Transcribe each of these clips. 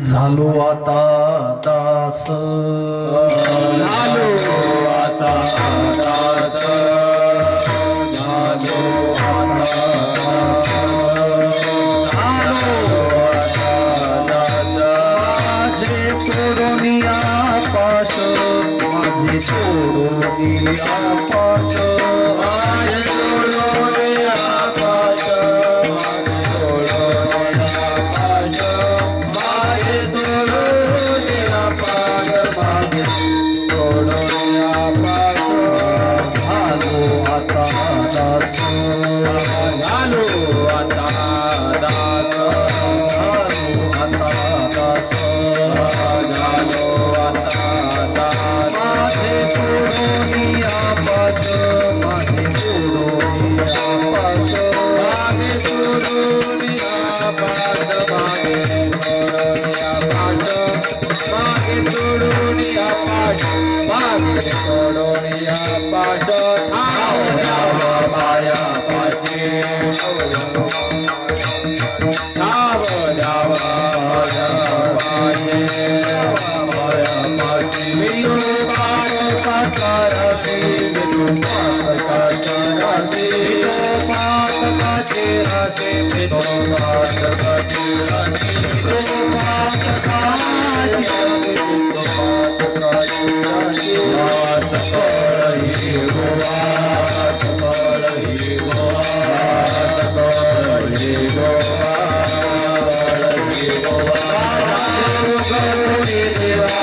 झालो आता दास झालो आता दास झालो आता दास झालो आता दास माझे तोडून आपाश माझे तोडून आपाश माझे तोडून आपाश तोडूनिया पाश मागे तोडूनिया पाश धाव धाव माया पाशी धाव धाव माया पाशी विलोपात काचराशी विलोपात काचराशी विलोपात काचराशी विलोपात काचराशी विलोपात काचराशी विलोपात काचराशी सकळही गोवा सकळही गोवा सकळही गोवा सकळही गोवा गौरी देवा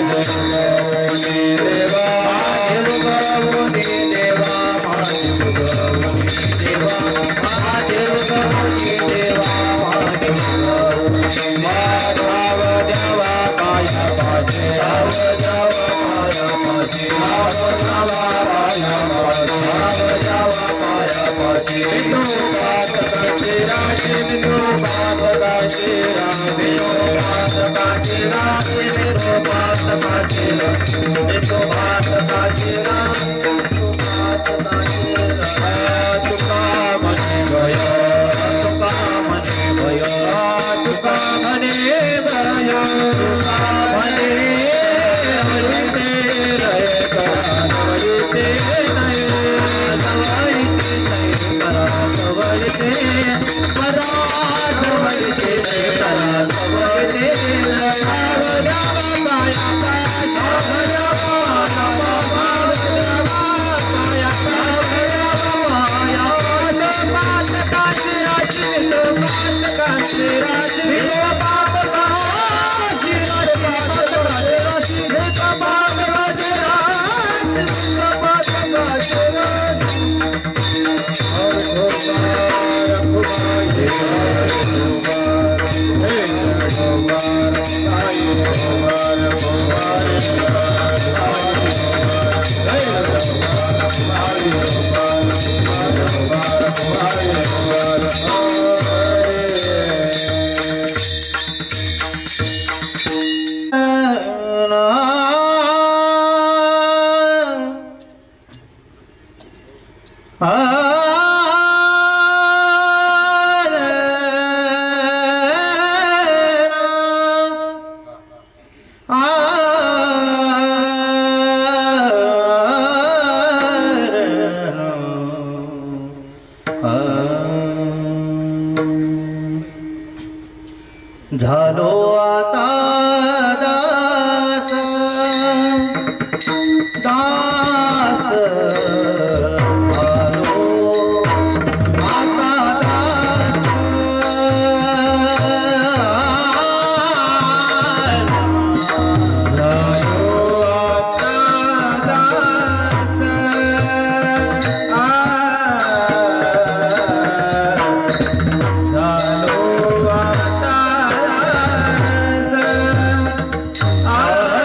गौरी देवा गौरी देवा गौरी देवा भाव देवा पाया पाशे भाव देवा पाया पाशे भाव देवा पाया पाशे बिंदु पात काचे राशे बिंदु पात काचे राशे बिंदु पात काचे राशे बिंदु पात काचे राशे बिंदु पात काचे राशे बिंदु पात काचे राशे तुका मने गयो तुका मने गयो तुका मने गयो तुका मने हरिते रहे करा हरिते नये सवरिते करा सवरिते करा सवरिते राव राव माया झालो आता दास दास झालो आता दास झालो आता दास झालो आता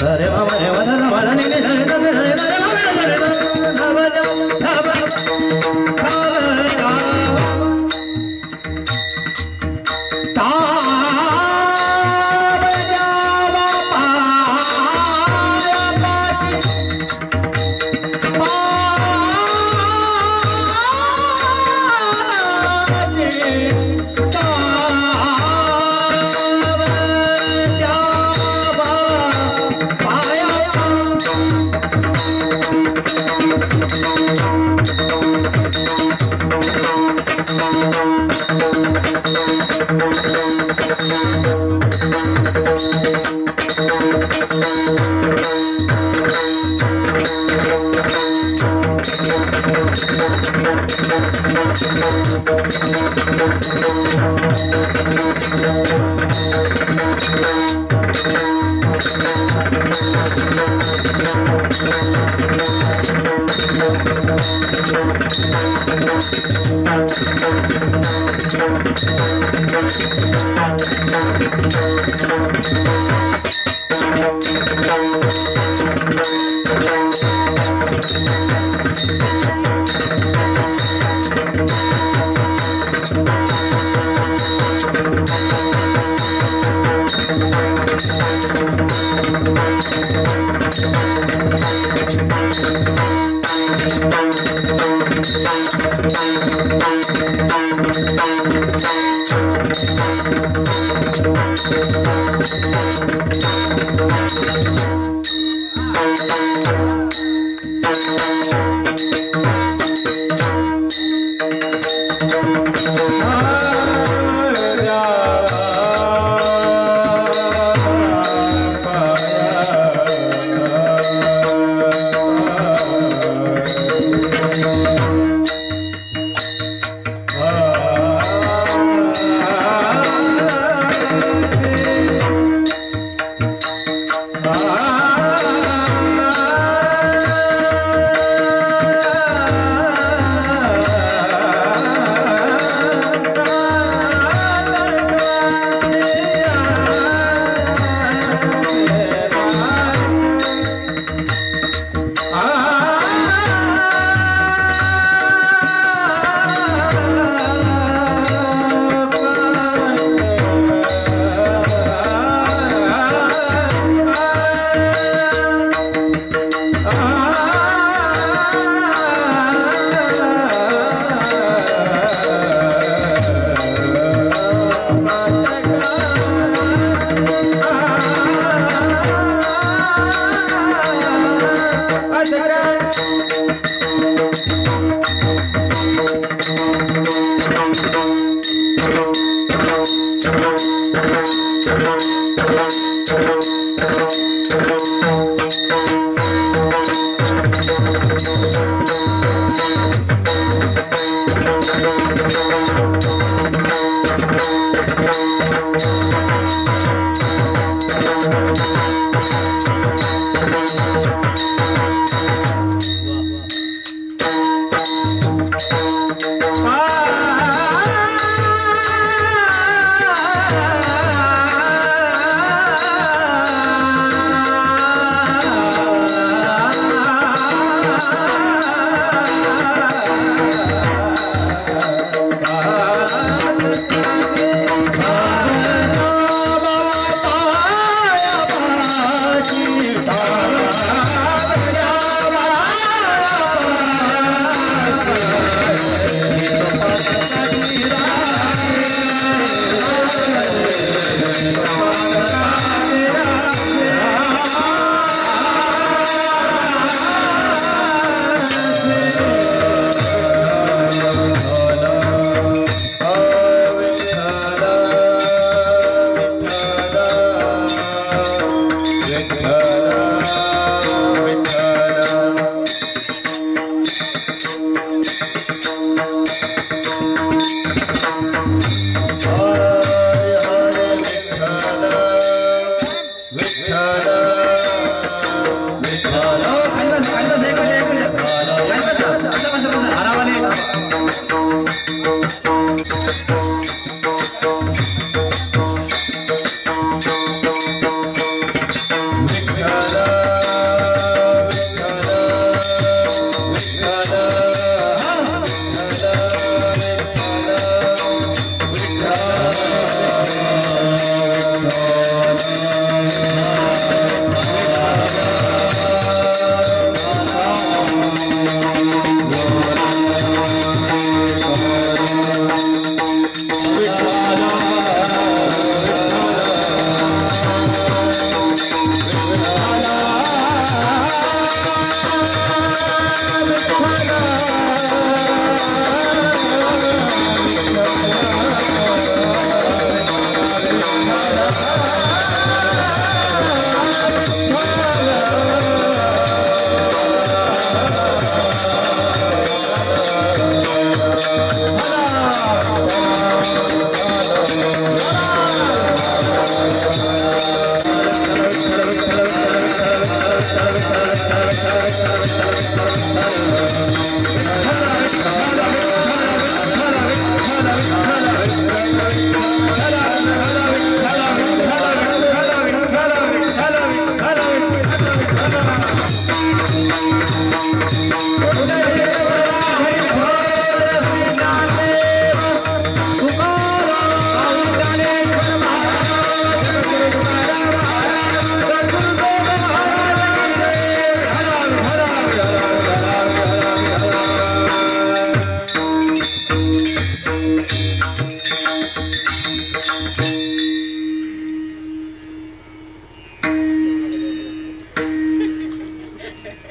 रे मा रे मा रे मा रे रे रे रे रे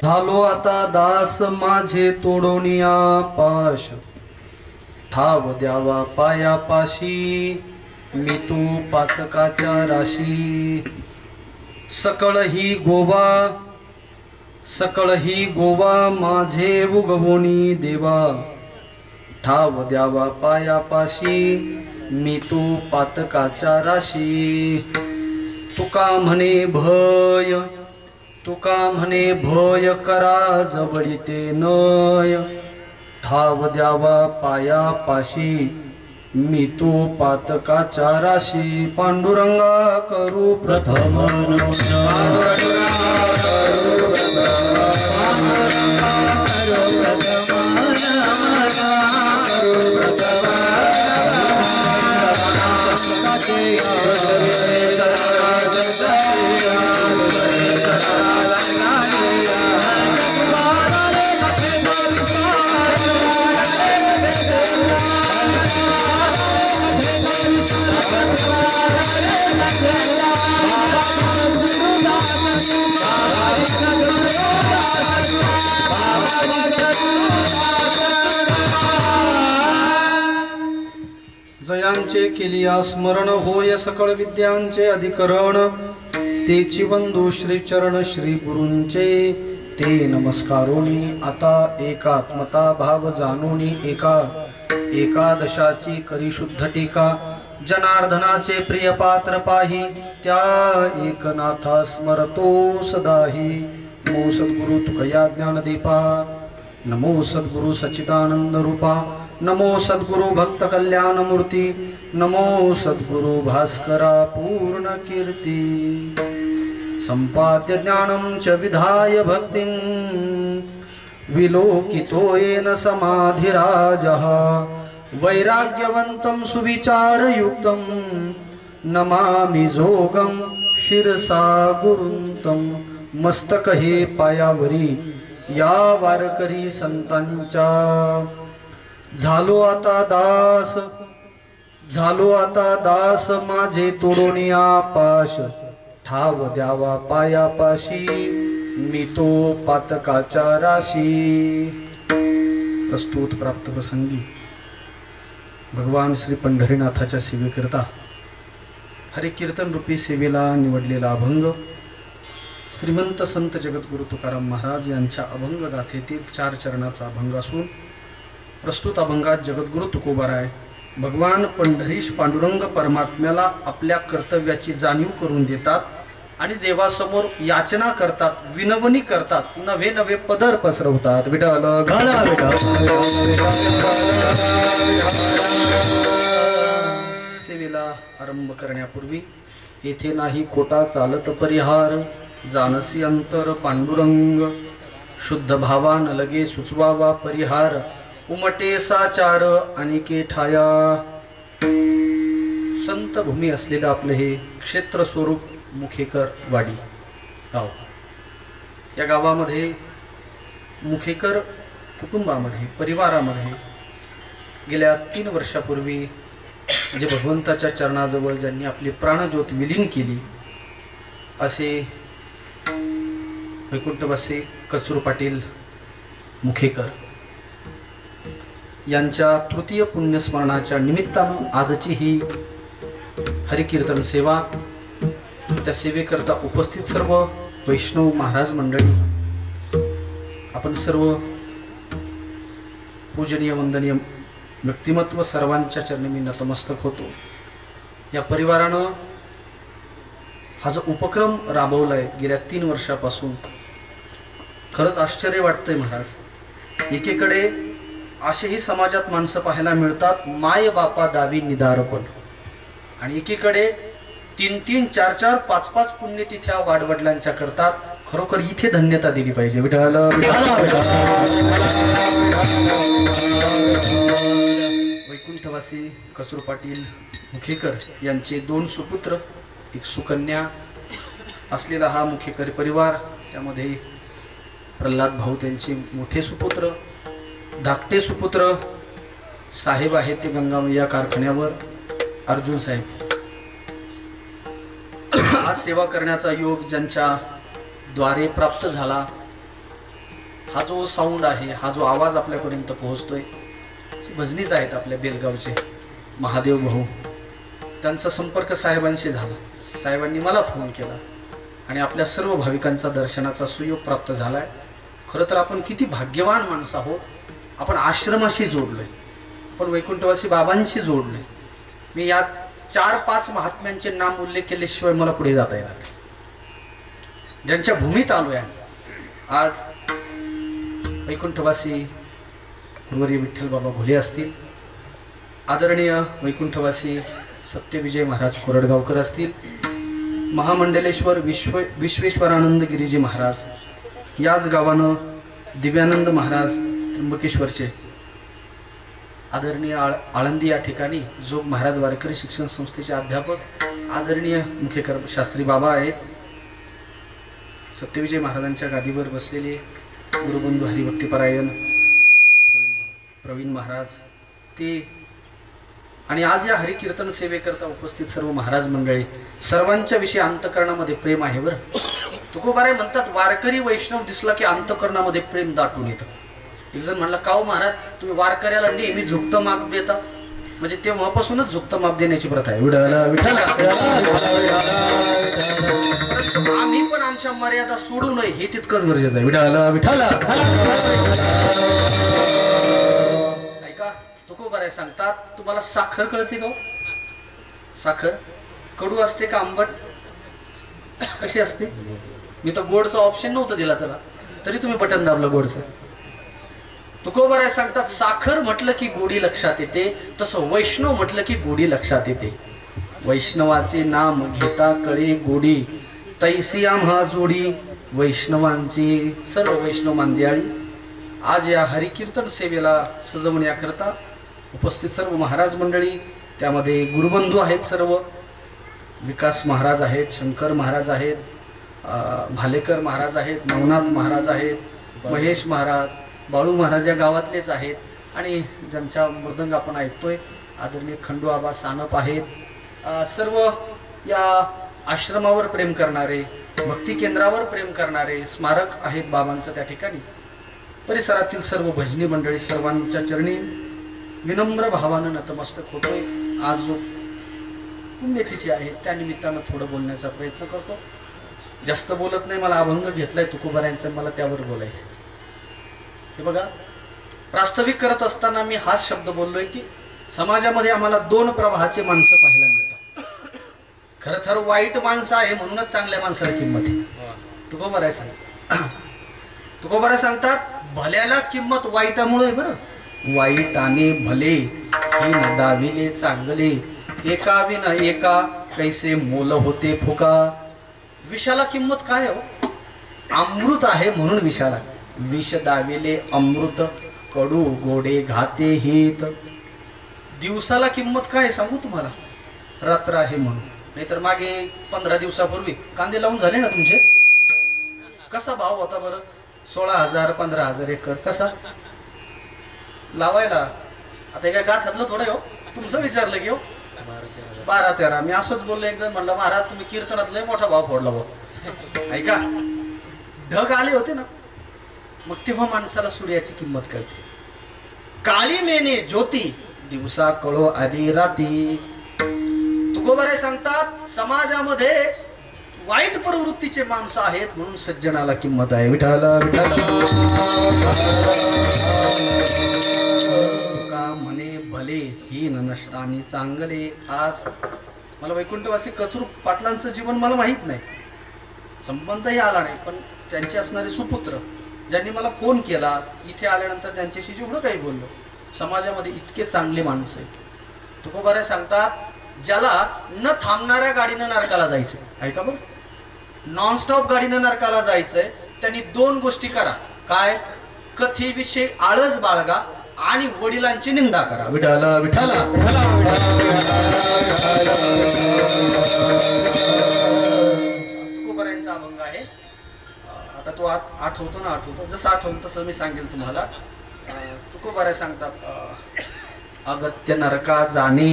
झालो आता दास माझे तोडोनिया पाश, ठाव द्यावा पायापाशी मी तू पातकाच्या राशी. सकळ ही गोवा माझे उगवोनी देवा, ठाव द्यावा पायापाशी मी तू पातकाच्या राशी. तुका म्हणे भय करा जवळीते नय, ठाव द्यावा पायापाशी मी तू पातकाच्या राशी. पांडुरंगा करू प्रथम जयांचे केलिया स्मरण होय सकळ विद्यांचे अधिकरण. तेची वंदू श्री चरण श्री गुरूंचे ते नमस्कारोनी. आता एकात्मता भाव जाणूनी एकादशाची करी शुद्ध टीका. जनार्दनाचे प्रिय पात्र पाही त्या एकनाथा स्मरतो सदाही. नमो सद्गुरु तुकया ज्ञानदीपा, नमो सद्गुरु सच्चिदानंद रूपा, नमो सद्गुरु भक्त कल्याण मूर्ती, नमो सद्गुरु भास्करा पूर्ण कीर्ती. संपाद्य ज्ञानं च विधाय भक्तिं विलोकितो येन समाधिराजः. वैराग्यवन्तं सुविचारयुक्तं नमामि जोगं शिरसा गुरुंतं. मस्तक हे पायावरी या वारकरी संतांच्या. झालो आता दास माझे तोडोनिया पाश, ठाव द्यावा पायापाशी मी तो पातकाच्या राशी. प्रस्तुत प्राप्त प्रसंगी भगवान श्री पंढरीनाथाच्या सेवेकरता हरिकीर्तन रूपी सेवेला निवडलेला अभंग श्रीमंत संत जगद्गुरु तुकाराम महाराज यांच्या अभंग गाथेतील 4 चरणाचा अभंग असून प्रस्तुत अभंगात जगद्गुरु तुकोबाराय भगवान पंढरीश पांडुरंग परमात्म्याला आपल्या कर्तव्याची जाणीव करून देतात आणि देवासमोर याचना करतात, विनवणी करतात, नवे नवे पदर पसरवतात. विठ्ठल घाला सेवेला आरंभ करण्यापूर्वी येथे नाही खोटा चालत परिहार, जानसी अंतर पांडुरंग शुद्ध भावान लगे सुचवावा परिहार. उमटे साचार अनिके ठाया. संत भूमी असलेलं आपलं हे क्षेत्र स्वरूप मुखेकर वाडी गाव. या गावामध्ये मुखेकर कुटुंबामध्ये परिवारामध्ये गेल्या 3 वर्षापूर्वी जे भगवंताच्या चरणाजवळ ज्यांनी आपली प्राणज्योत विलीन केली असे वैकुंठवासी कचरू पाटील मुखेकर यांच्या तृतीय पुण्यस्मरणाच्या निमित्तानं आजची ही हरिकीर्तन सेवा. त्या सेवेकरता उपस्थित सर्व वैष्णव महाराज मंडळी, आपण सर्व पूजनीय वंदनीय व्यक्तिमत्व सर्वांच्या चरणी मी नतमस्तक होतो. या परिवारानं हा जो उपक्रम राबवलाय गेल्या 3 वर्षापासून खरंच आश्चर्य वाटतंय महाराज. एकीकडे असेही समाजात माणसं पाहायला मिळतात माय बापा दावी निदारपण, आणि एकीकडे 3-3, 4-4, 5-5 पुण्यतिथ्या वाडवडिलांच्या करतात. खरोखर इथे धन्यता दिली पाहिजे. विठ्ठल वैकुंठवासी कचरू पाटील मुखेकर यांचे 2 सुपुत्र, 1 सुकन्या असलेला हा मुखेकर परिवार. त्यामध्ये प्रल्हाद भाऊ त्यांचे मोठे सुपुत्र, धाकटे सुपुत्र साहेब आहेत ते गंगामय्या कारखान्यावर, अर्जुन साहेब. आज सेवा करण्याचा योग ज्यांच्या द्वारे प्राप्त झाला हा जो साऊंड आहे, हा जो आवाज आपल्यापर्यंत पोहोचतोय, भजनीच आहेत आपल्या बेलगावचे महादेव भाऊ. त्यांचा संपर्क साहेबांशी झाला. साहेबांनी मला फोन केला आणि आपल्या सर्व भाविकांचा दर्शनाचा सुयोग प्राप्त झालाय. खरं तर आपण किती भाग्यवान माणसं आहोत. आपण आश्रमाशी जोडलोय, आपण वैकुंठवासी बाबांशी जोडलोय. मी या 4-5 महात्म्यांचे नाम उल्लेख केल्याशिवाय मला पुढे जाता येणार नाही. ज्यांच्या भूमीत आलोय आज, वैकुंठवासी गुरुवर्य विठ्ठल बाबा घोले असतील, आदरणीय वैकुंठवासी सत्यविजय महाराज कोरडगावकर असतील, महामंडलेश्वर विश्वेश्वरानंद गिरीजी महाराज, याच गावानं दिव्यानंद महाराज त्र्यंबकेश्वरचे, आदरणीय आळंदी या ठिकाणी जोग महाराज वारकरी शिक्षण संस्थेचे अध्यापक आदरणीय मुख्य शास्त्री बाबा आहेत. सत्यविजय महाराजांच्या गादीवर बसलेले गुरुबंधू हरिभक्तीपरायण प्रवीण महाराज ते, आणि आज या हरिकीर्तन सेवेकरता उपस्थित सर्व महाराज मंडळी, सर्वांच्या विषयी अंतकरणामध्ये प्रेम आहे. बरं, तुकोबाराय म्हणतात वारकरी वैष्णव दिसला की अंतकरणामध्ये प्रेम दाटून येतं. एक जण म्हणला, काव महाराज तुम्ही वारकऱ्याला नेहमी झुकतं माप देता, म्हणजे तेव्हापासूनच झुकतं माप देण्याची प्रथा आहे. विठ्ठला विठ्ठला. आम्ही पण आमच्या मर्यादा सोडू नये हे तितकंच गरजेचं आहे. विठ्ठला विठ्ठला. ऐका, तुकोबाराय सांगतात, तुम्हाला साखर कळते का? साखर कडू असते का आंबट? कशी असते? मी तर गोडचा ऑप्शन नव्हतं दिला त्याला, तरी तुम्ही बटन दाबलं गोडचं. तुकोबाराय सांगतात, साखर म्हटलं की गोडी लक्षात येते, तसं वैष्णव म्हटलं की गोडी लक्षात येते. वैष्णवाचे नाम घेता कळे गोडी, तैसी आम्हा जोडी वैष्णवांची. सर्व वैष्णव मांदियाळी आज या हरिकीर्तन सेवेला सजवण्याकरता उपस्थित सर्व महाराज मंडळी, त्यामध्ये गुरुबंधू आहेत, सर्व विकास महाराज आहेत, शंकर महाराज आहेत, भालेकर महाराज आहेत, नवनाथ महाराज आहेत, महेश महाराज, बाळू महाराज या गावातलेच आहेत, आणि ज्यांच्या मृदंग आपण ऐकतोय आदरणीय खंडू आबा सानप आहेत. सर्व या आश्रमावर प्रेम करणारे, भक्ती केंद्रावर प्रेम करणारे, स्मारक आहेत बाबांचं त्या ठिकाणी, परिसरातील सर्व भजनी मंडळी, सर्वांच्या चरणी विनम्र भावानं नतमस्तक होतोय. आज जो पुण्यतिथी आहे त्या निमित्तानं थोडं बोलण्याचा प्रयत्न करतो. जास्त बोलत नाही, मला अभंग घेतलाय तुकोबारायांचा, मला त्यावर बोलायचं. हे बघा, प्रास्ताविक करत असताना मी हाच शब्द बोललोय की समाजामध्ये आम्हाला 2 प्रवाहाचे माणसं पाहायला मिळतात. खरं तर वाईट माणसं आहे म्हणूनच चांगल्या माणसाला किंमत आहे. तुकोबाराय सांगतात, भल्याला किंमत वाईटामुळे. बरं, वाईट आणि भले ही नदाविले चांगले, एका विना एका कैसे मोल होते फुका. विषाला किंमत काय हो? अमृत आहे म्हणून विषाला. विष दाविले अमृत, कडू गोडे घाते हित. दिवसाला किंमत काय सांगू तुम्हाला? रात्र आहे म्हणून. नाहीतर मागे 15 दिवसापूर्वी कांदे लावून झाले ना तुमचे, कसा भाव होता बरं? 16,000 15,000 एकर. कसा लावायला? आता एका गात घातलं थोडं हो, तुमचं विचारलं की हो 12-13. मी असंच बोललो. एक जण म्हणलं, महाराज तुम्ही कीर्तनात लय मोठा भाव फोडला भाऊ. ऐका, ढग आले होते ना, मग तेव्हा माणसाला सूर्याची किंमत कळते. काळी मेने ज्योती, दिवसा कळो आली राती. तुकोबाराय सांगतात, समाजामध्ये वाईट प्रवृत्तीचे माणसं आहेत म्हणून सज्जनाला किंमत आहे. विठ्ठला विठ्ठला. तुका म्हणे भले ही नष्टानी चांगले. आज मला वैकुंठवासी कचरू पाटलांचं जीवन मला माहीत नाही, संबंधही आला नाही, पण त्यांचे असणारे सुपुत्र ज्यांनी मला फोन केला, इथे आल्यानंतर त्यांच्याशी जेवढं काही बोललो, समाजामध्ये इतके चांगले माणसं आहेत. तुकोबाराय सांगतात, ज्याला न थांबणाऱ्या गाडीनं नरकाला जायचंय, ऐका बरं, नॉनस्टॉप गाडीनं नरकाला जायचंय, त्यांनी 2 गोष्टी करा. काय? कथेविषयी आळस बाळगा आणि वडिलांची निंदा करा. विठ्ठला विठ्ठला. तुकोबारायांचा अभंग आहे. आता तो आठवतो ना, आठवतो जसं आठवतो तसं मी सांगेल तुम्हाला. तुकोबाराय सांगतात, अगत्य नरका जाणे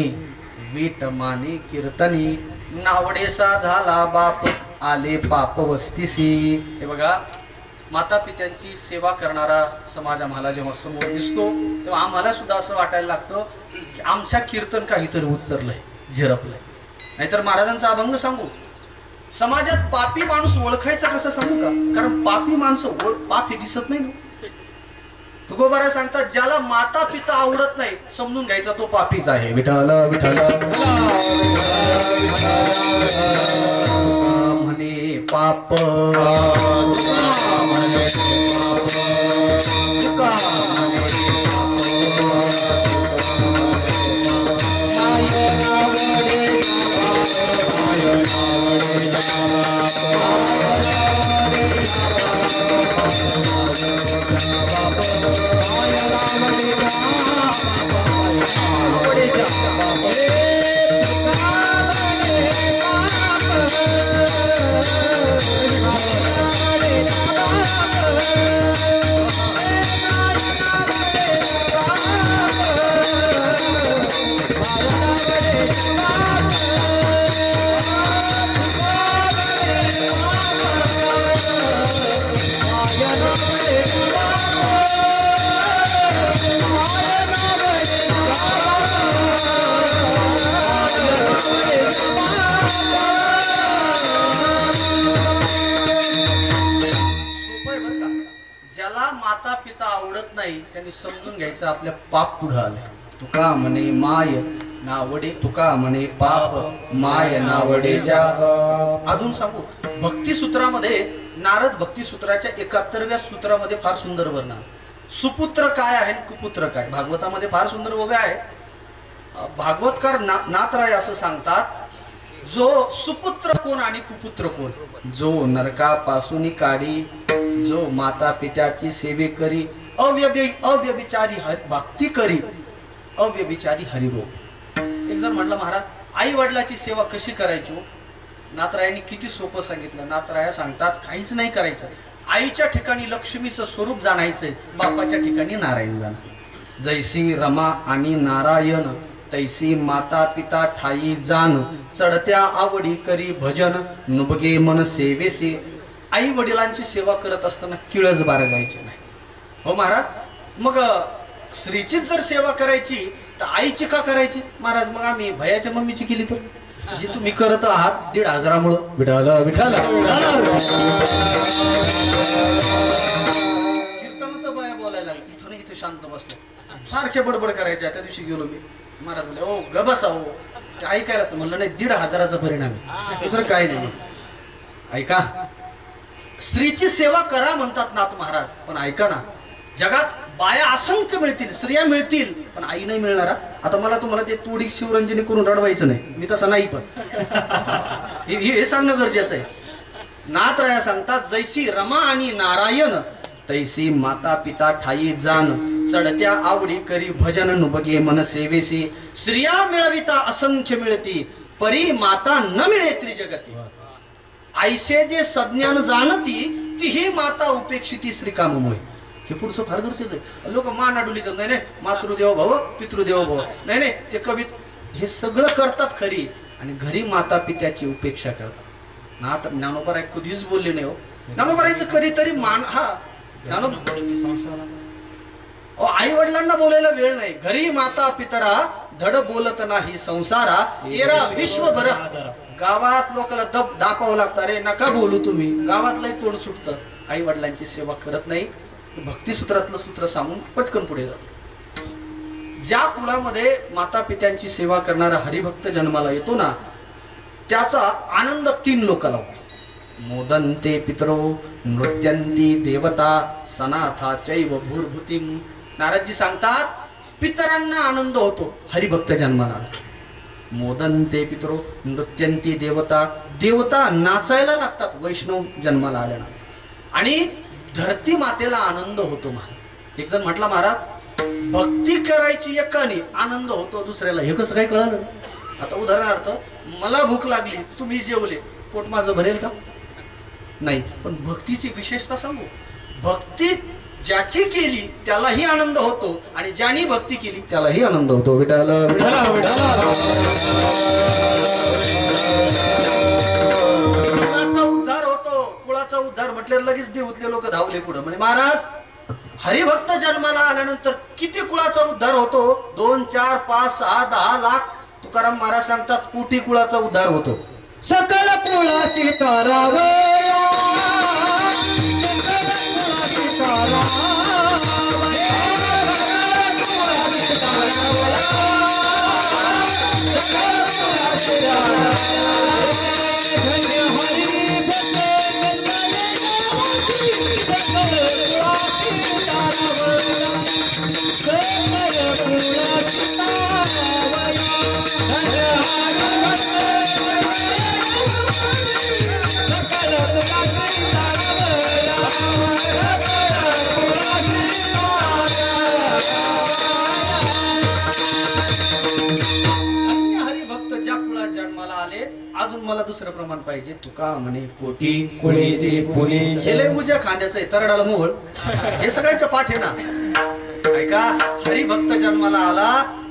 वीट माने कीर्तनी, नावडेसा झाला बाप आले पाप वस्तीसी. हे बघा, माता पित्यांची सेवा करणारा समाज आम्हाला जेव्हा समोर दिसतो तेव्हा आम्हाला सुद्धा असं वाटायला लागतं की आमच्या कीर्तन काहीतरी उतरलंय, झिरपलंय. नाहीतर महाराजांचा अभंग सांगू, समाजात पापी माणूस ओळखायचा कसं सांगू का? कारण पापी माणसं पाप हे दिसत नाही ना. तुकोबारा सांगतात ज्याला माता पिता आवडत नाही समजून घ्यायचा तो पापीच आहे. विठ्ठल विठ्ठल म्हणे पाप म्हणे माता पिता आवडत नाही त्यांनी समजून घ्यायचं आपल्या पाप पुढे आले. तुका म्हणे माय नावडे, तुका म्हणे पाप माय नावडे जा. अजून सांगू, भक्ती सूत्रामध्ये नारद भक्ती सूत्राच्या 71व्या सूत्रामध्ये फार सुंदर वर्णन. सुपुत्र काय आहे, कुपुत्र काय, भागवतामध्ये फार सुंदर उभे आहे. भागवतकार नाथराय असं सांगतात, जो सुपुत्र कोण आणि कुपुत्र कोण? जो नरकापासून काढी, जो माता पित्याची सेवे करी, अव्यभिचारी भक्ती करी, अव्यभिचारी हरिरोप. एक जण म्हटलं महाराज आई वडिलाची सेवा कशी करायची? नाथरायांनी किती सोपं सांगितलं. नाथराया सांगतात काहीच नाही करायचं. आईच्या ठिकाणी लक्ष्मीचं स्वरूप जाणायचंय, बापाच्या ठिकाणी नारायण जाणं. जैसी रमा आणि नारायण तैसी माता पिता ठाई जाण, चढत्या आवडी करी भजन, नुबगे मन सेवेसे. आई वडिलांची सेवा करत असताना किळच बाळगायची नाही. हो महाराज, मग स्त्रीचीच जर सेवा करायची तर आईची का करायची? महाराज मग आम्ही भयाच्या मम्मीची केली तर जी तुम्ही करत आहात 1,500 विठाला विठाला कीर्तनात बाया बोलायला लागली. इथून इथे शांत बसले, सारखे बडबड करायचे. त्या दिवशी गेलो मी, महाराज बोलले ओ गबसा हो, ते ऐकायला म्हणलं नाही 1,500चा परिणाम आहे, दुसरं काय नाही. ऐका, स्त्रीची सेवा करा म्हणतात नाथ महाराज, पण ऐका ना, जगात बाया असंख्य मिळतील, स्त्रिया मिळतील, पण आई नाही मिळणार. आता मला तुम्हाला ते तोडी शिवरंजनी करून रडवायचं नाही, मी तसा नाही, पण हे सांगणं गरजेचं आहे. नाथराया सांगतात, जैसी रमा आणि नारायण तैसी माता पिता ठाई जाण, चढत्या आवडी करी भजन, नुबगे मन सेवेसी. स्त्रिया मिळविता असंख्य मिळती, परी माता न मिळे त्रिजगती. आईसे जे सज्ञान जाणती, ती ही माता उपेक्षिती श्रीकाममुळे. हे पुढचं फार गरजेचं आहे. लोक मान अडुली तर नाही मातृदेव भव पितृदेव भव, नाही ते कवी हे सगळं करतात खरी, आणि घरी माता पित्याची उपेक्षा करतात. नाथ ज्ञानोबराय कधीच बोलले नाही हो. ज्ञानोबरायचं कधीतरी मान हा आई वडिलांना बोलायला वेळ नाही. घरी माता पितरा धड बोलत नाही संसारा, येरा विश्वभर. गावात लोकांना दापावं लागतं, अरे नका बोलू तुम्ही, गावातलंही तोंड सुटतं. आई वडिलांची सेवा करत नाही. भक्ती सूत्रातलं सूत्र सांगून पटकन पुढे जातो. ज्या कुळामध्ये माता पित्यांची सेवा करणारा हरिभक्त जन्माला येतो ना, त्याचा आनंद 3 लोकांना होतो. मोदन्ते पितरो नृत्यंती देवता सनाथा चैव भूर्भूतिम. नारदजी सांगतात, पितरांना आनंद होतो हरिभक्त जन्माला. मोदन्ते पितरो नृत्यंती देवता, देवता नाचायला लागतात वैष्णव जन्माला आल्यानं. आणि धरती मातेला आनंद होतो. एक जण म्हटला, महाराज भक्ती करायची एकाने आनंद होतो दुसऱ्याला, हे कसं काय कळलं? आता उदाहरणार्थ, मला भूक लागली, तुम्ही जेवले, पोट माझं भरेल का? नाही. पण भक्तीची विशेषता सांगू, भक्ती ज्याची केली त्यालाही आनंद होतो, आणि ज्याने भक्ती केली त्यालाही आनंद होतो. विठाला विठाला कुळाचा उद्धार होतो, कुळाचा कुळाचा उद्धार म्हटल्यावर लगेच देऊतले लोक धावले पुढे म्हणजे महाराज हरिभक्त जन्माला आल्यानंतर किती कुळाचा उद्धार होतो 2 4 5 6 10 लाख तुकाराम महाराज सांगतात कोटी कुळाचा उद्धार होतो सकल कुळाची तारावया अजून मला दुसरं प्रमाण पाहिजे तुका म्हणे कोटी कुळे दे पुणे हे लय उज्या खांद्याचं आहे तरडाला मोळ हे सगळ्यांच्या पाठ आहे ना ऐका हरिभक्त जन्माला आला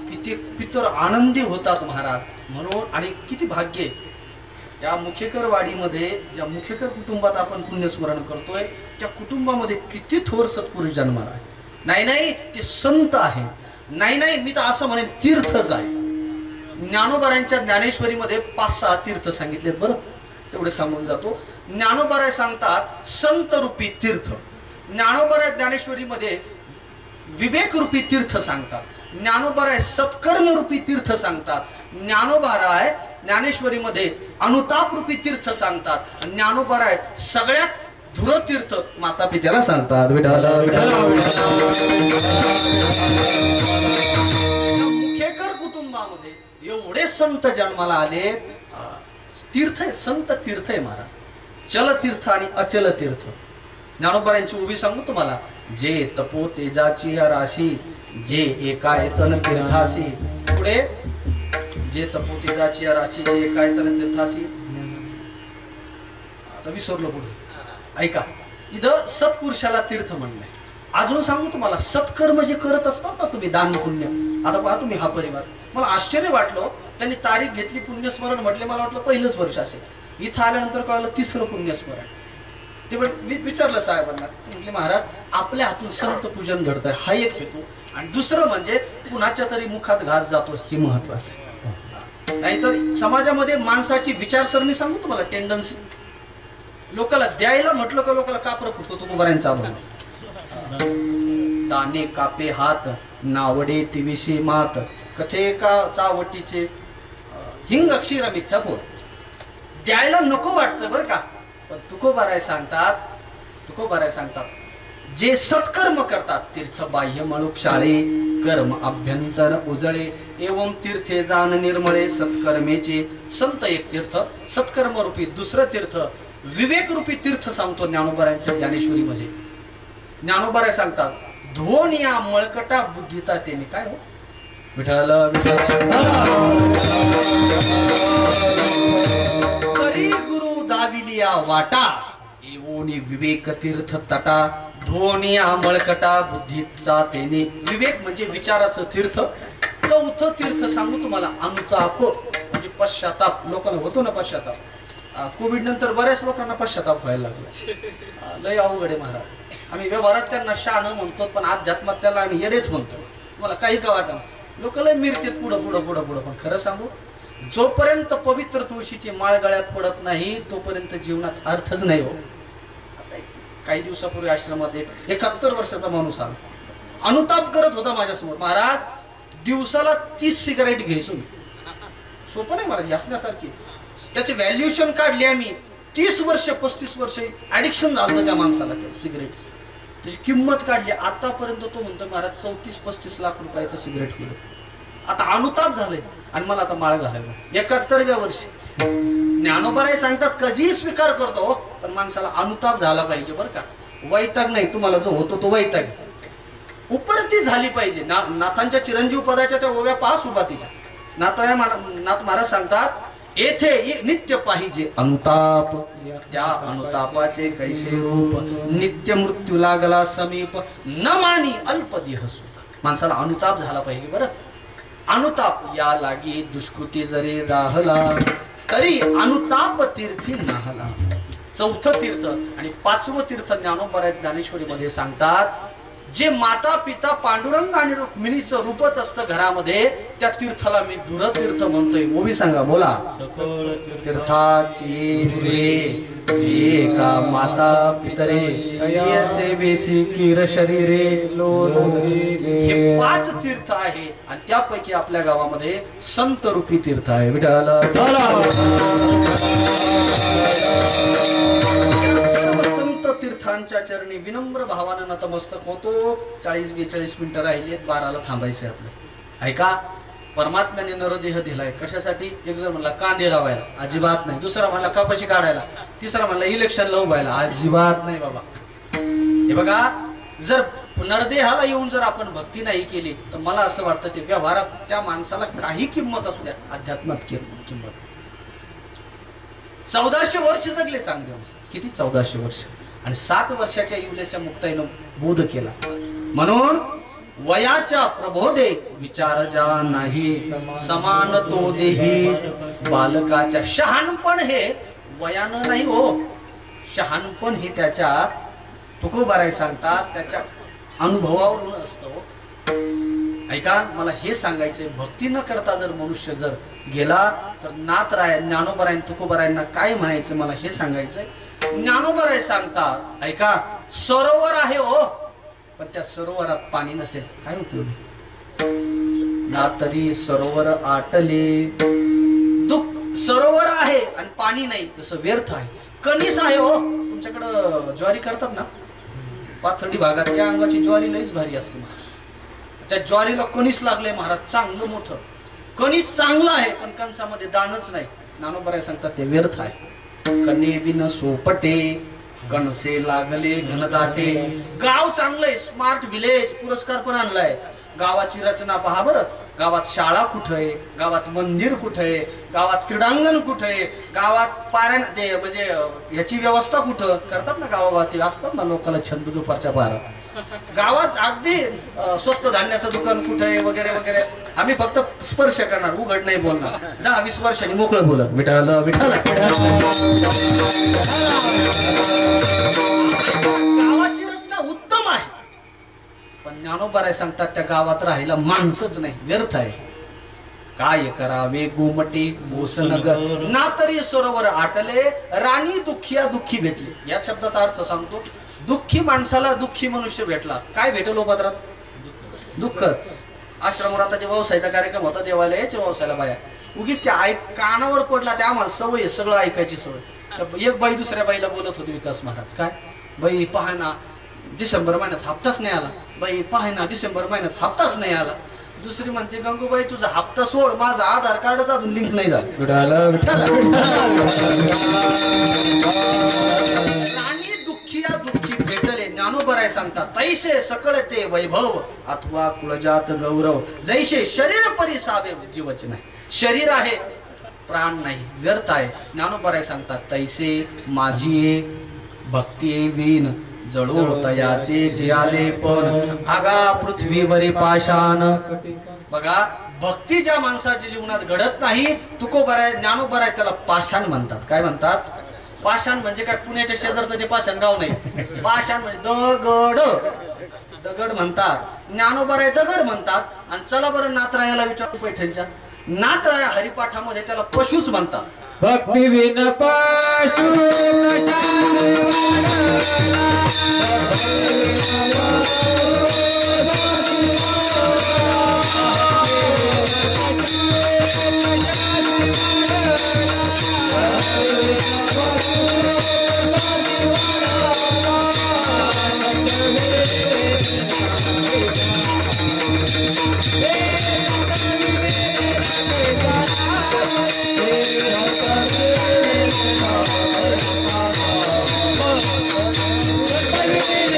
किती पितर आनंदी होतात महाराज म्हणून आणि किती भाग्य या मुखेकर वाडीमध्ये ज्या मुखेकर कुटुंबात आपण पुण्यस्मरण करतोय त्या कुटुंबामध्ये किती थोर सत्पुरुष जन्माला आहे नाही नाही ते संत आहे नाही नाही मी तर असं म्हणेन तीर्थच आहे ज्ञानोबारांच्या ज्ञानेश्वरीमध्ये 5-6 तीर्थ सांगितलेत बरं तेवढे सांगून जातो ज्ञानोबाराय सांगतात संत रूपी तीर्थ ज्ञानोबाराय ज्ञानेश्वरीमध्ये विवेक रूपी तीर्थ सांगतात ज्ञानोबाराय सत्कर्म रूपी तीर्थ सांगतात ज्ञानोबाराय ज्ञानेश्वरीमध्ये अनुताप रूपी तीर्थ सांगतात ज्ञानोबाराय सगळ्यात धुरतीर्थ माता पित्याला सांगतात विठाल मुखेकर कुटुंबामध्ये एवढे संत जन्माला आले तीर्थ आहे संत तीर्थ आहे महाराज चल तीर्थ आणि अचल तीर्थ ज्ञानोबारांची उभी सांगू तुम्हाला जे तपो तेजाची राशी जे एकायतन तीर्थासी पुढे जे तपो तेजाची राशी जे एकायतन तीर्थासी आता विसरलो पुढे ऐका इथं सत्पुरुषाला तीर्थ म्हणलंय अजून सांगू तुम्हाला सत्कर्म जे करत असतात ना तुम्ही दान पुण्य आता पहा तुम्ही हा परिवार मला आश्चर्य वाटलं त्यांनी तारीख घेतली पुण्यस्मरण म्हटले मला वाटलं पहिलंच वर्ष असेल इथं आल्यानंतर कळलं 3रं पुण्यस्मरण ते विचारलं साहेबांना म्हटले महाराज आपल्या हातून संत पूजन घडतंय हा एक हेतू आणि दुसरं म्हणजे कुणाच्या तरी मुखात घास जातो हे महत्वाचं आहे नाहीतर समाजामध्ये माणसाची विचारसरणी सांगू तुम्हाला टेंडन्सी लोकांना द्यायला म्हटलं का लोकांना कापर फुटतो तो बऱ्यांचा दाणे कापे हात नावडे तिविशी मात कथे का चावटीचे हिंग अक्षर मिथ्या बोल द्यायला नको वाटतं बरं का पण तुकोबाराय सांगतात जे सत्कर्म करतात तीर्थ बाह्य मळुक शाळे कर्म अभ्यंतर उजळे एवं तीर्थे जाण निर्मळे सत्कर्मेचे संत एक तीर्थ सत्कर्म रूपी दुसरं तीर्थ विवेक रूपी तीर्थ सांगतो ज्ञानोबारांच्या ज्ञानेश्वरी मध्ये ज्ञानोबाराय सांगतात धोन या मळकटा बुद्धिता तेने काय हो विठाल तरी गुरु दाविलिया वाटा एवोनी विवेक तीर्थ तटा धोनिया मळकटा बुद्धीचा तेने विवेक म्हणजे विचाराचं तीर्थ चौथं तीर्थ सांगू तुम्हाला अनुताप म्हणजे पश्चाताप लोकांना होतो ना पश्चाताप कोविड नंतर बऱ्याच लोकांना पश्चाताप व्हायला लागला लय अवघड आहे महाराज आम्ही व्यवहारात त्यांना शान म्हणतो पण अध्यात्मात त्याला आम्ही येडेच म्हणतो मला काही का वाटत लोक लय मिरतेत पुढं पण खरं सांगू जोपर्यंत पवित्र तुळशीची माळ गळ्यात पडत नाही तोपर्यंत जीवनात अर्थच नाही हो काही दिवसापूर्वी आश्रमात 71 वर्षाचा माणूस आला अनुताप करत होता माझ्यासमोर महाराज दिवसाला 30 सिगारेट घ्यायचो मी सोपं नाही महाराज असण्यासारखी त्याचे व्हॅल्युएशन काढले आम्ही 30 वर्ष 35 वर्ष ऍडिक्शन झालं त्या माणसाला त्या सिगरेटचं त्याची किंमत काढली आतापर्यंत तो म्हणतो महाराज 34-35 लाख रुपयाचं सिगरेट पिलो आता अनुताप झालंय आणि मला आता माळ घालायला 71व्या वर्षी ज्ञानोबाराय सांगतात कधीही स्वीकार करतो पण माणसाला अनुताप झाला पाहिजे बरं का वैताग नाही तुम्हाला जो होतो तो वैताग उपरती झाली पाहिजे नाथांच्या चिरंजीव पदाच्या त्या ओव्या पहा सुरुवातीच्या नाथ महाराज सांगतात येथे नित्य पाहिजे अनुताप त्या अनुतापाचे कैसे रूप नित्य मृत्यू लागला समीप न मानी अल्प देह सुख माणसाला अनुताप झाला पाहिजे बरं अनुताप या लागी दुष्कृती जरी राहला तरी अनुताप तीर्थी नाहला चौथं तीर्थ आणि पाचवं तीर्थ ज्ञानोबा ज्ञानेश्वरीमध्ये सांगतात, जे माता पिता पांडुरंग आणि रुक्मिणीचं रूपच असतं घरामध्ये, त्या तीर्थाला मी दुरतीर्थ म्हणतोय. ओवी सांगा, बोला. तीर्थाची फुले जे का माता पितरे यसे बेसी किर शरीरे हे 5 तीर्थ आहे. आणि त्यापैकी आपल्या गावामध्ये संत रूपी तीर्थ आहे. विठ्ठल सर्व संत तीर्थांच्या चरणी विनम्र भावानं नतमस्तक होतो. 40-42 मिनिटं राहिलेत, 12ला थांबायचे आपलं. ऐका, परमात्म्याने नरदेह दिलाय कशासाठी? एक जण म्हणला कांदे लावायला, अजिबात नाही. दुसरा म्हणला कपाशी काढायला, तिसरा म्हणला इलेक्शनला उभायला, अजिबात नाही बाबा. हे बघा, जर नरदेहाला येऊन जर आपण भक्ती नाही केली तर मला असं वाटतं ते व्यवहारात त्या माणसाला काही किंमत असू द्या, अध्यात्मात किंमत. 1400 वर्ष जगले चांगदेव. किती? 1400 वर्ष. आणि 7 वर्षाच्या इवलेच्या मुक्ताईनं बोध केला. म्हणून वयाच्या प्रबोधे विचार जा नाही समान तो देही. बालकाच्या शहाणपण हे वयानं नाही हो, शहाणपण हे त्याच्या तुकोबाराय सांगतात त्याच्या अनुभवावरून असतो. ऐका, मला हे सांगायचंय, भक्ती न करता जर मनुष्य जर गेला तर नाथराय ज्ञानोबराय तुकोबारायांना काय म्हणायचं मला हे सांगायचंय. ज्ञानोबराय सांगतात, ऐका, सरोवर आहे हो, पण त्या सरोवरात पाणी नसेल काय उपयोग? ना तरी सरोवर आटले. दुःख सरोवर आहे आणि पाणी नाही, तसं व्यर्थ आहे. कणीस आहे हो, तुमच्याकडं ज्वारी करतात ना पाथर्डी भागात, त्या अंगाची ज्वारी लईच भारी असते. त्या ज्वारीला कणीस लागले महाराज, चांगलं मोठं कणीस चांगलं आहे, पण कणसामध्ये दानच नाही. ज्ञानोबराय सांगतात ते व्यर्थ आहे. कणे विन सोपटे कणसे लागले घनदाटे. गाव चांगलंय, स्मार्ट विलेज पुरस्कार पण आणलाय. गावाची रचना पहा बरं. गावात शाळा कुठं आहे, गावात मंदिर कुठं आहे, गावात क्रीडांगण कुठं आहे, गावात पारायण ते म्हणजे याची व्यवस्था कुठं करतात ना गावात, असतात ना लोकांना छंद दुपारच्या पारात. गावात अगदी स्वस्त धान्याचं दुकान कुठं आहे वगैरे वगैरे. आम्ही फक्त स्पर्श करणार, उघड नाही बोलणार. 10-20 वर्षांनी मोकळं बोलत विठाला विठाला. गावाची रचना उत्तम आहे, पण ज्ञानोबराय सांगतात त्या गावात राहायला माणसंच नाही, व्यर्थ आहे. काय करावे गोमटी बोसनगर ना तरी सरोवर आटले. राणी दुःखिया दुःखी भेटली. या शब्दाचा अर्थ सांगतो. दुःखी माणसाला दुःखी मनुष्य भेटला, काय भेटेल उपद्रात? दुःखच. आश्रमावर आता जे व्यवसायाचा कार्यक्रम होता, देवाला यायचे व्यवसायाला बाया उगीच त्या कानावर पडला. त्या आम्हाला सवय सगळं ऐकायची सवय. एक बाई दुसऱ्या बाईला बोलत होती, विकास महाराज, काय बाई पहा ना डिसेंबर महिन्यात हप्ताच नाही आला. बाई पहा ना डिसेंबर महिन्यात हप्ताच नाही आला. दुसरी म्हणते गंगूबाई तुझा हप्ता सोड, माझा आधार कार्डच अजून लिंक नाही झालं. राणी दुःखिया दुःखी भेटले. ज्ञानोबराय सांगतात तैसे सकळ ते वैभव अथवा कुळजात गौरव. जैसे शरीर परिसावे जीवच नाही. शरीर आहे प्राण नाही, व्यर्थ आहे. ज्ञानोबराय सांगतात तैसे माझी भक्ती विन जळू तयाचे जे आले पण आगा पृथ्वीवरी पाषाण. बघा, भक्ती ज्या माणसाच्या जीवनात घडत नाही, तुकोबराय ज्ञानोबराय त्याला पाषाण म्हणतात. काय म्हणतात? पाषाण म्हणजे काय? पुण्याच्या शेजारचं ते पाषाण गाव नाही. पाषाण म्हणजे दगड, दगड म्हणतात. ज्ञानोबराय दगड म्हणतात. आणि चला बरं नाथरायाला विचारू पैठणच्या. नाथराया हरिपाठामध्ये त्याला पशुच म्हणतात. भक्ती विन पाशु कशाचे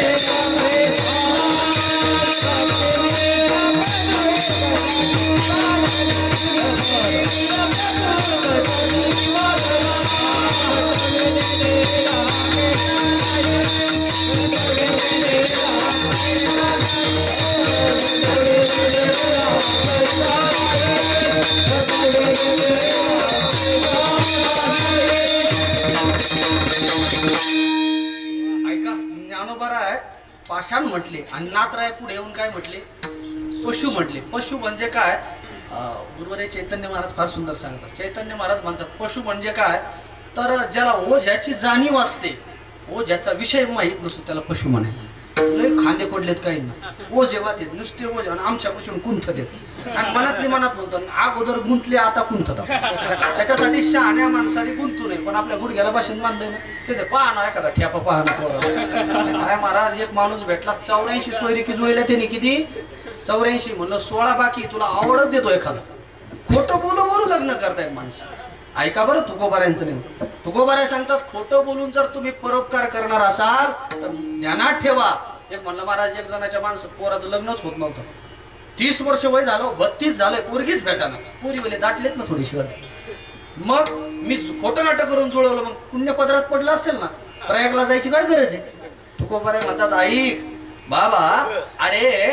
काय पाषाण म्हटले आणि नाथराय पुढे येऊन काय म्हटले पशु म्हटले. पशु म्हणजे काय गुरुवारी चैतन्य महाराज फार सुंदर सांगतात. चैतन्य महाराज म्हणतात पशु म्हणजे काय तर ज्याला ओझ्याची जाणीव असते, ओझ्याचा विषय माहीत नसतो त्याला पशु म्हणायचं. लय खांदे पडलेत काही ना ओझे वाहते नुसते ओझे आणि आमच्यापासून कुंथत येत आणि मनातली मनात होतं अगोदर गुंतले आता कुंथत. त्याच्यासाठी शहाण्या माणसाने गुंतू नये पण आपल्या गुडघ्याला भाषण बांधलंय ना ते पाहणं एखादा ठेपा पाहणं. काय महाराज एक माणूस भेटला 84 सोयरी की जुळल्या त्याने किती 84 म्हणलं 16 बाकी तुला आवडत देतो एखादा. खोटं बोलू लग्न करतायत माणसं. ऐका बरं तुकोबाऱ्यांचं नाही. तुकोबाऱ्या सांगतात खोटं बोलून जर तुम्ही परोपकार करणार असाल तर ध्यानात ठेवा. एक म्हणलं महाराज एक जणाच्या माणसं पोराचं लग्नच होत नव्हतं. 30 वर्ष वय झालं 32 झालंय पोरगीच भेटाना. पोरीवले दाटलेत ना थोडीशी. मग मी खोटं नाटक करून जुळवलं मग पुण्य पदरात पडलं असेल ना. प्रयागला जायची काय गरज आहे. तुकोबाऱ्या म्हणतात ऐक बाबा अरे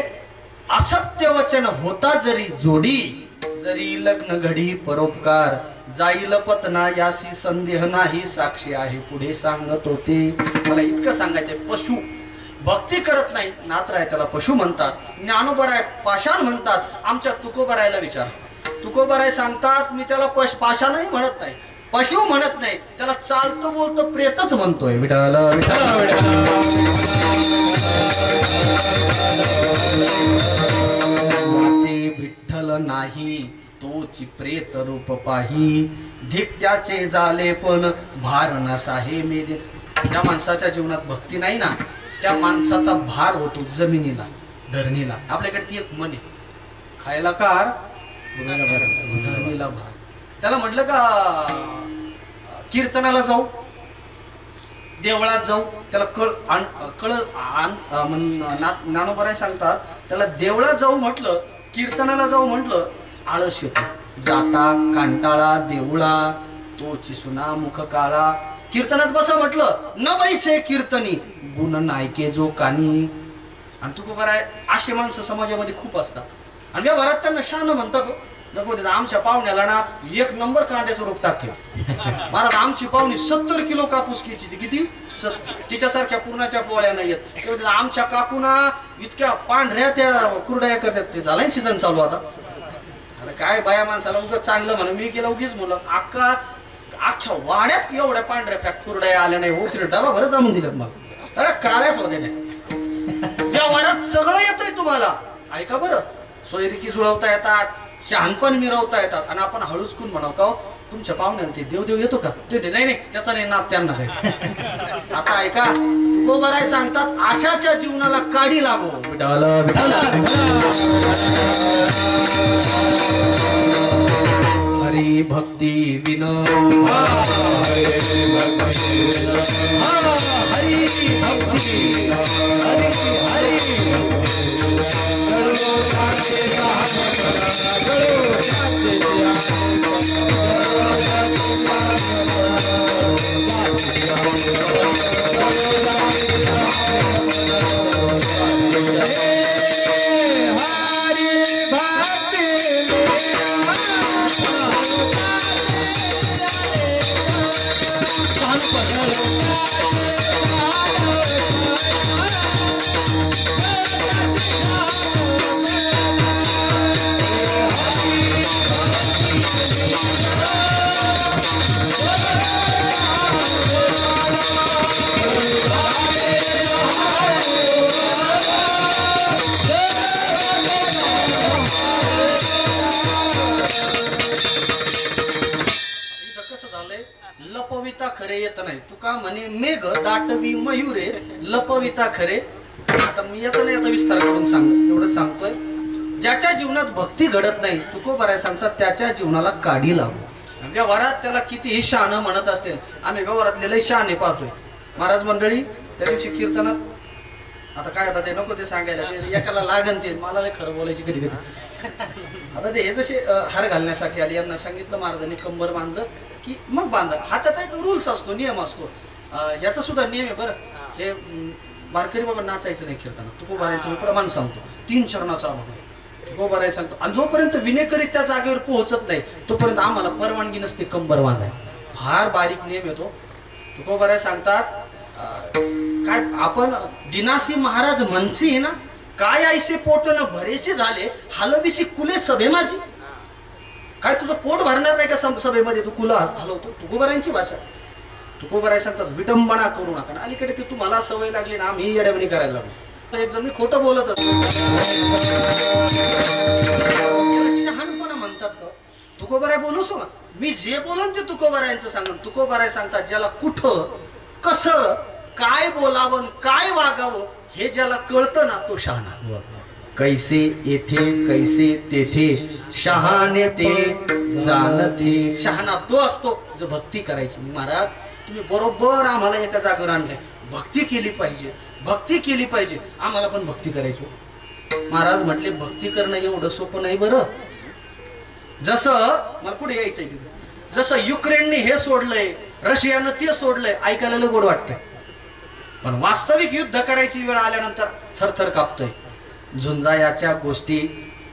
असत्य वचन होता जरी जोडी जरी लग्न घडी परोपकार जाईल पतना यासी संदेह नाही साक्षी आहे पुढे सांगत होते. मला इतकं सांगायचंय पशु भक्ती करत नाही नाथराय त्याला पशु म्हणतात. ज्ञानोबराय पाषाण म्हणतात. आमच्या तुकोबारायला विचार. तुकोबाराय सांगतात मी त्याला पाषाणही म्हणत नाही पशु म्हणत नाही त्याला चालतो बोलतो प्रेतच म्हणतोय. विठाल विठ्ठल नाही तोची प्रेत रूप पाही धिकट्याचे झाले पण भार नसाहे मेदे. ज्या माणसाच्या जीवनात भक्ती नाही ना त्या माणसाचा भार होतो जमिनीला धरणीला. आपल्याकडे ती एक म्हण आहे खायला कार धरणीला भार. त्याला म्हटलं का कीर्तनाला जाऊ देवळात जाऊ त्याला कळ ज्ञानोबराय सांगतात त्याला देवळात जाऊ म्हटलं कीर्तनाला जाऊ म्हटलं आळस येतो. जाता कांटाळा देवळा तोची सुना मुख काळा. कीर्तनात बसा म्हटलं न बैसे कीर्तनी गुण नायके जो कानी. आणि तुकोबाराय असे माणसं समाजामध्ये खूप असतात आणि व्यवहारात त्यांना शहाणं म्हणतात. नको देता आमच्या पाहुण्याला ना 1 नंबर कांद्याचं रोप टाकते महाराज. आमची पाहुणी 70 किलो कापूस किती तिच्यासारख्या पूर्णाच्या पोळ्या नाही येत. आमच्या काकूना इतक्या पांढऱ्या त्या कुरड्या करतात. ते झालाय सीझन चालू आता. अरे काय बाया माणसाला उगाच चांगलं म्हणून मी केलं उगीच म्हणलं अख्ख्या वाड्यात एवढ्या पांढऱ्या पॅक कुरड्या आल्या नाही हो तिने डबा भरत जाणून दिल्यात मला. अरे काळ्याच होते नाही व्यवहारात सगळं येतंय तुम्हाला. ऐका बरं सोयरिकी जुळवता येतात शहाणपण मिरवता येतात आणि आपण हळूचकून म्हणाव का तुमच्या पाहुण्याला ते देव येतो का ते नाही त्याचा नाही नाद त्यांना. आता ऐका तुकोबाराय सांगतात आशाच्या जीवनाला काडी लागो. हरी भक्ती विन लपविता खरे येत नाही. तुका म्हणे मेघ दाटवी मयुरे लपविता खरे. आता मी येत नाही आता विस्तार करून सांग एवढं सांगतोय. ज्याच्या जीवनात भक्ती घडत नाही तुकोबाराय सांगतात त्याच्या जीवनाला काडी लागू. व्यवहारात त्याला कितीही शहाणं म्हणत असतील. आम्ही व्यवहारातले लय शहाणे पाहतोय महाराज मंडळी. त्या दिवशी कीर्तनात आता काय आता ते नको ते सांगायला ते एकाला लागन ते मला लय खरं बोलायची कधी कधी. आता ते हे जसे हार घालण्यासाठी आले यांना सांगितलं महाराजांनी कंबर बांधलं की मग बांधा. हा त्याचा एक रूल्स असतो नियम असतो. याचा सुद्धा नियम आहे बरं. हे वारकरी बाबा नाचायचं नाही कीर्तनात. तुकोबारायचं मी प्रमाण सांगतो 3 चरणाचा अभाव आहे. तुकोबाराय सांगतो आणि जोपर्यंत विनेकरीत त्या जागेवर पोहोचत नाही तोपर्यंत आम्हाला परवानगी नसते कंबर बांधाय. फार बारीक नियम येतो. तुकोबाराय सांगतात काय आपण दिनासी महाराज म्हणसी ना, काय ऐसे पोट न भरेसे झाले हलविसी कुले सभे माझी. काय तुझं पोट भरणार नाही का सभेमध्ये तू कुला हलवतो? तुकोबारायांची भाषा. तुकोबाराय सांगतात विडंबना करू नका. अलीकडे ते तुम्हाला सवय लागली ना, आम्ही येड्यावणी करायला लागलो. एक जण मी खोटं बोलत असतो, शहाणपणा म्हणतात का? तुकोबाराय बोलूस ना, मी जे बोलन ते तुकोबारायांचं सांगून. तुकोबाराय सांगतात ज्याला कुठं कसं काय बोलावं काय वागावं हे ज्याला कळतं ना तो शहाणा. कैसे येथे कैसे तेथे शहाणे ते जाणते. शहाणा तो असतो जो भक्ती करायची. महाराज तुम्ही बरोबर आम्हाला एका जागेवर आणलंय. भक्ती केली पाहिजे, भक्ती केली पाहिजे. आम्हाला पण भक्ती करायची. महाराज म्हटले भक्ती करणं एवढं सोपं नाही बरं. जसं मला पुढे यायचंय तिथे, जसं युक्रेनने हे सोडलंय, रशियानं ते सोडलंय, ऐकायला लय गोड वाटतंय. पण वास्तविक युद्ध करायची वेळ आल्यानंतर थरथर कापतोय. झुंजायाच्या गोष्टी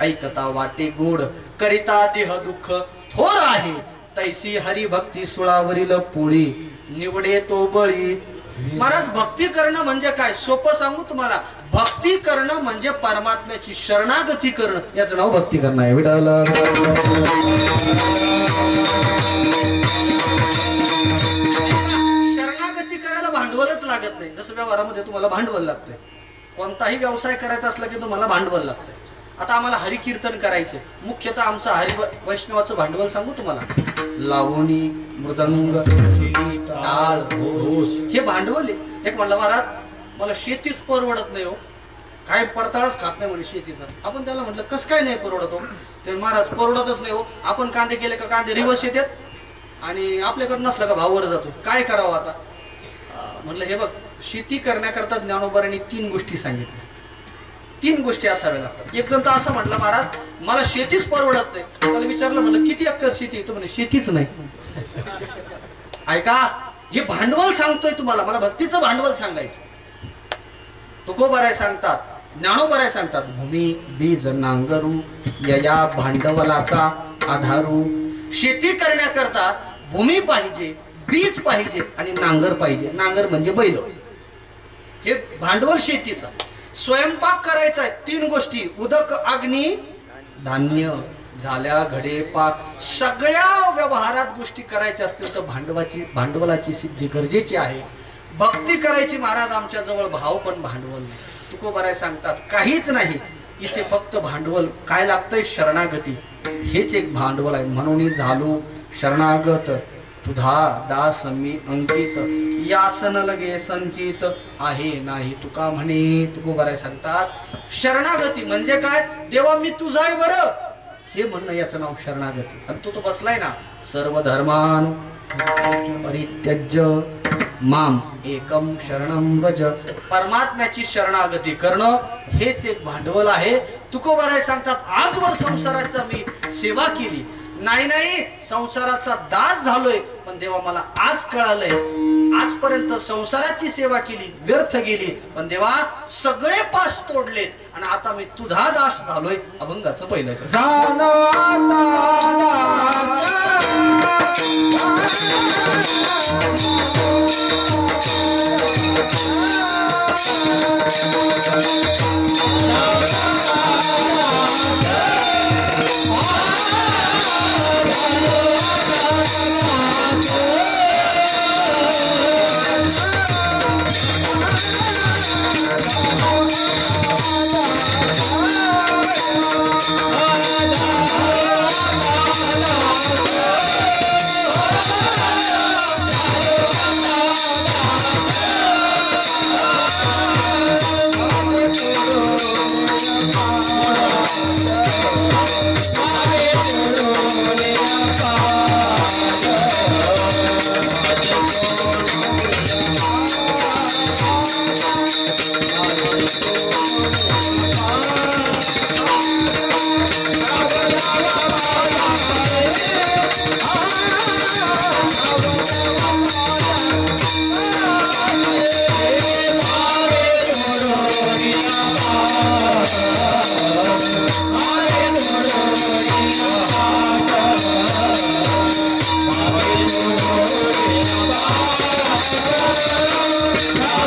ऐकता वाटे गोड, करिता देह दुःख थोर आहे. तैसी हरिभक्ती सुळावरील पोळी, निवडे तो बळी. महाराज भक्ती करणं म्हणजे काय? सोपं सांगू तुम्हाला. भक्ती करणं म्हणजे परमात्म्याची शरणागती करणं. याचं नाव भक्ती करणं आहे. विठ्ठल शरणागती करायला भांडवलच लागत नाही. जसं व्यवहारामध्ये तुम्हाला भांडवल लागतंय. कोणताही व्यवसाय करायचा असला की तुम्हाला भांडवल लागतंय. आता आम्हाला हरिकीर्तन करायचे, मुख्यतः आमचं हरि वैष्णवाचं भांडवल सांगू तुम्हाला. लावणी, मृदंग, सुती, टाळ, घोष हे भांडवल आहे. एक म्हणलं महाराज मला शेतीच परवडत नाही हो, काय परताळच खात नाही म्हणे शेतीचा. आपण त्याला म्हटलं कसं काय नाही परवडत हो? ते महाराज परवडतच नाही हो. आपण कांदे केले का कांदे रिवर्स येतात आणि आपल्याकडे नसलं का भावावर जातो. काय करावं आता? म्हटलं हे बघ, शेती करण्याकरता ज्ञानोबारांनी 3 गोष्टी सांगितल्या. 3 गोष्टी असाव्या लागतात. एक जण तर असं म्हटलं महाराज मला शेतीच परवडत नाही. मला विचारलं म्हणलं किती एकर शेती? तो म्हणे शेतीच नाही. ऐका हे भांडवल सांगतोय तुम्हाला, मला भक्तीचं भांडवल सांगायचं. तुकोबाराय सांगतात, ज्ञानोबाराय सांगतात भूमी बीज नांगरू यया भांडवलाचा आधारू. शेती करण्याकरता भूमी पाहिजे, बीज पाहिजे आणि नांगर पाहिजे. नांगर म्हणजे बैल. हे भांडवल शेतीचं. स्वयंपाक करायचा आहे 3 गोष्टी, उदक अग्नी धान्य. झाल्या घडे पाक. सगळ्या व्यवहारात गोष्टी करायच्या असतील तर भांडवलाची सिद्धी गरजेची आहे. भक्ती करायची महाराज आमच्या जवळ भाव पण भांडवल नाही. तुकोबाराय सांगतात काहीच नाही इथे, फक्त भांडवल. काय लागतंय? शरणागती. हेच एक भांडवल आहे. म्हणून झालो शरणागत तुधा दास मी अंकित, यासन लगे संचित आहे नाही तुका म्हणे. तुकोबाराय सांगतात शरणागती म्हणजे काय? देवा मी तुझा आहे बरं हे म्हणणं, याचं नाव शरणागती. आणि तो बसलाय ना, सर्व धर्मान परित्यज्य माम एकम शरणम व्रज. परमात्म्याची शरणागती करणं हेच एक भांडवल आहे. तुकोबाराय सांगतात आजवर संसाराचा मी सेवा केली नाही, संसाराचा दास झालोय, पण देवा मला आज कळालंय आजपर्यंत संसाराची सेवा केली व्यर्थ गेली, पण देवा सगळे पास तोडलेत आणि आता मी तुझा दास झालोय. अभंगाचं पहिलं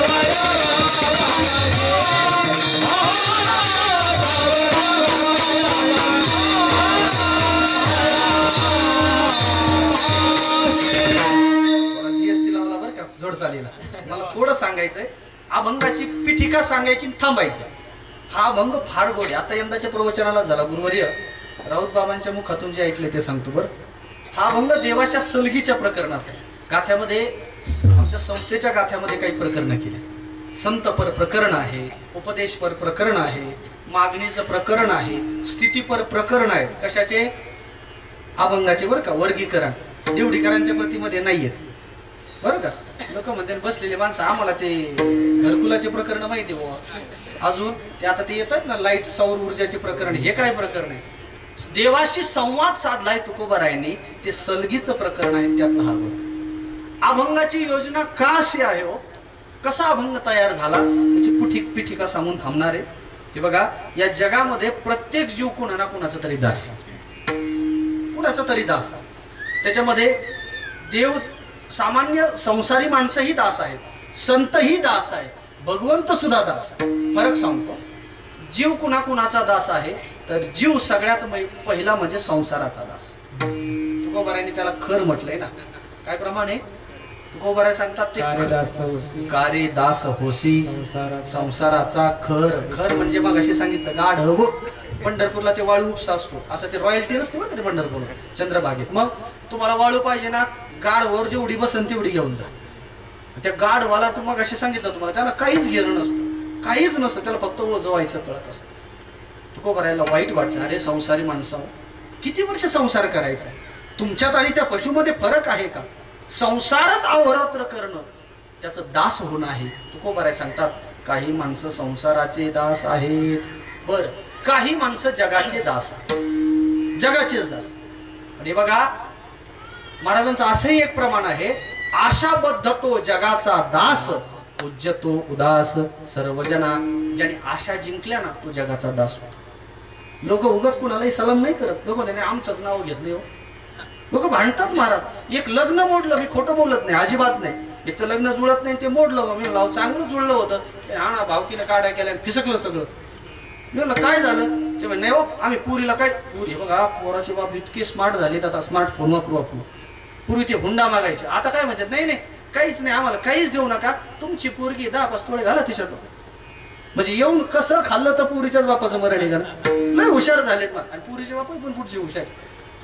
Hallelujah. झालेला. मला थोडं सांगायचंय, अभंगाची पीठिका सांगायची थांबायची. हा अभंग फार गोड आहे. आता यंदाच्या प्रवचनाला झाला गुरुवर्य राऊत बाबांच्या मुखातून जे ऐकले ते सांगतो बरं. हा अभंग देवाच्या सलगीच्या प्रकरणाचा आहे. गाथ्यामध्ये आमच्या संस्थेच्या गाथ्यामध्ये काही प्रकरण केले. संतपर प्रकरण आहे, उपदेशपर प्रकरण आहे, मागणीचं प्रकरण आहे, स्थितीपर प्रकरण आहे. कशाचे? अभंगाचे बरं का. वर्गीकरण देवडीकरांच्या प्रतिमध्ये नाही आहेत बरं का. लोक म्हणते बसलेले माणसं आम्हाला ते घरकुलाचे प्रकरण माहिती आहे बुवा. अजून ते आता ते येतात ना लाईट सौर ऊर्जाचे प्रकरण. हे काय प्रकरण आहे? देवाशी संवाद साधलाय तुकोबारायांनी, ते सलगीचं प्रकरण आहे. त्यातला हा अभंग. अभंगाची योजना का अशी आहे हो, कसा अभंग तयार झाला त्याची पीठिका सांगून थांबणार आहे. हे बघा, या जगामध्ये प्रत्येक जीव कुणा ना कुणाचा तरी दास, कुणाचा तरी दास. त्याच्यामध्ये देव, सामान्य संसारी माणसंही दास आहेत, संतही दास आहे, भगवंत सुद्धा दास आहे. फरक सांगतो. जीव कुणा कुणाचा दास आहे तर जीव सगळ्यात पहिला म्हणजे संसाराचा दास. तुकोबारायांनी त्याला खर म्हटलंय ना. काय प्रमाणे तुकोबाराय सांगतात ते कारे दास होसी संसाराचा खर. खर म्हणजे मग असे सांगितलं गाढव. पंढरपूरला ते वाळू उपसा असतो, असं ते रॉयल्टी नसते बरं का ते पंढरपूर चंद्रभागेत. मग तुम्हाला वाळू पाहिजे ना, गाढवर जेवढी बसन तेवढी घेऊन जा. त्या गाढवाला तू मग असे सांगितलं तुम्हाला, त्याला काहीच घेणं नसतं, काहीच नसतं, त्याला फक्त ओझवायचं कळत असतं. तुकोबारायला वाईट वाटलं, अरे संसारी माणसावर किती वर्ष संसार करायचा? तुमच्यात आणि त्या पशुमध्ये फरक आहे का? संसारच अहोरात्र करणं त्याचं दास होणं आहे. तुकोबाराय सांगतात काही माणसं संसाराचे दास आहेत, बर काही माणसं जगाचे दास आहेत, जगाचेच दास. आणि बघा महाराजांचं असंही एक प्रमाण आहे, आशाबद्ध तो जगाचा दास, पूज्यतो उदास सर्वजना. ज्याने आशा जिंकल्या ना तो जगाचा दास होतो. लोक उगाच कुणालाही सलाम नाही करत. लोक त्याने आमचंच नाव घेत नाही हो. लोक भांडतात महाराज. एक लग्न मोडलं, मी खोटं बोलत नाही, अजिबात नाही. एक तर लग्न जुळत नाही ते मोडलं. मी लाव चांगलं जुळलं होतं, हा ना भावकीनं काढा केल्या फिसकलं सगळं. मी म्हणलं काय झालं? ते म्हणे नाही हो आम्ही पुरीला काय, पुरी बघा पोराचे बाप इतके स्मार्ट झालेत आता, स्मार्टफोन वापरू. पूर्वी ते हुंडा मागायचे, आता काय म्हणतात नाही नाही काहीच नाही, आम्हाला काहीच देऊ नका, तुमची पोरगी 10 थोडे घाला तिच्यात. म्हणजे येऊन कसं खाल्लं तर पुरीच्याच बापाचं मरण आहे का. लय हुशार झालेत मग. आणि पुरीचे बाप पण पुढचे हुशार.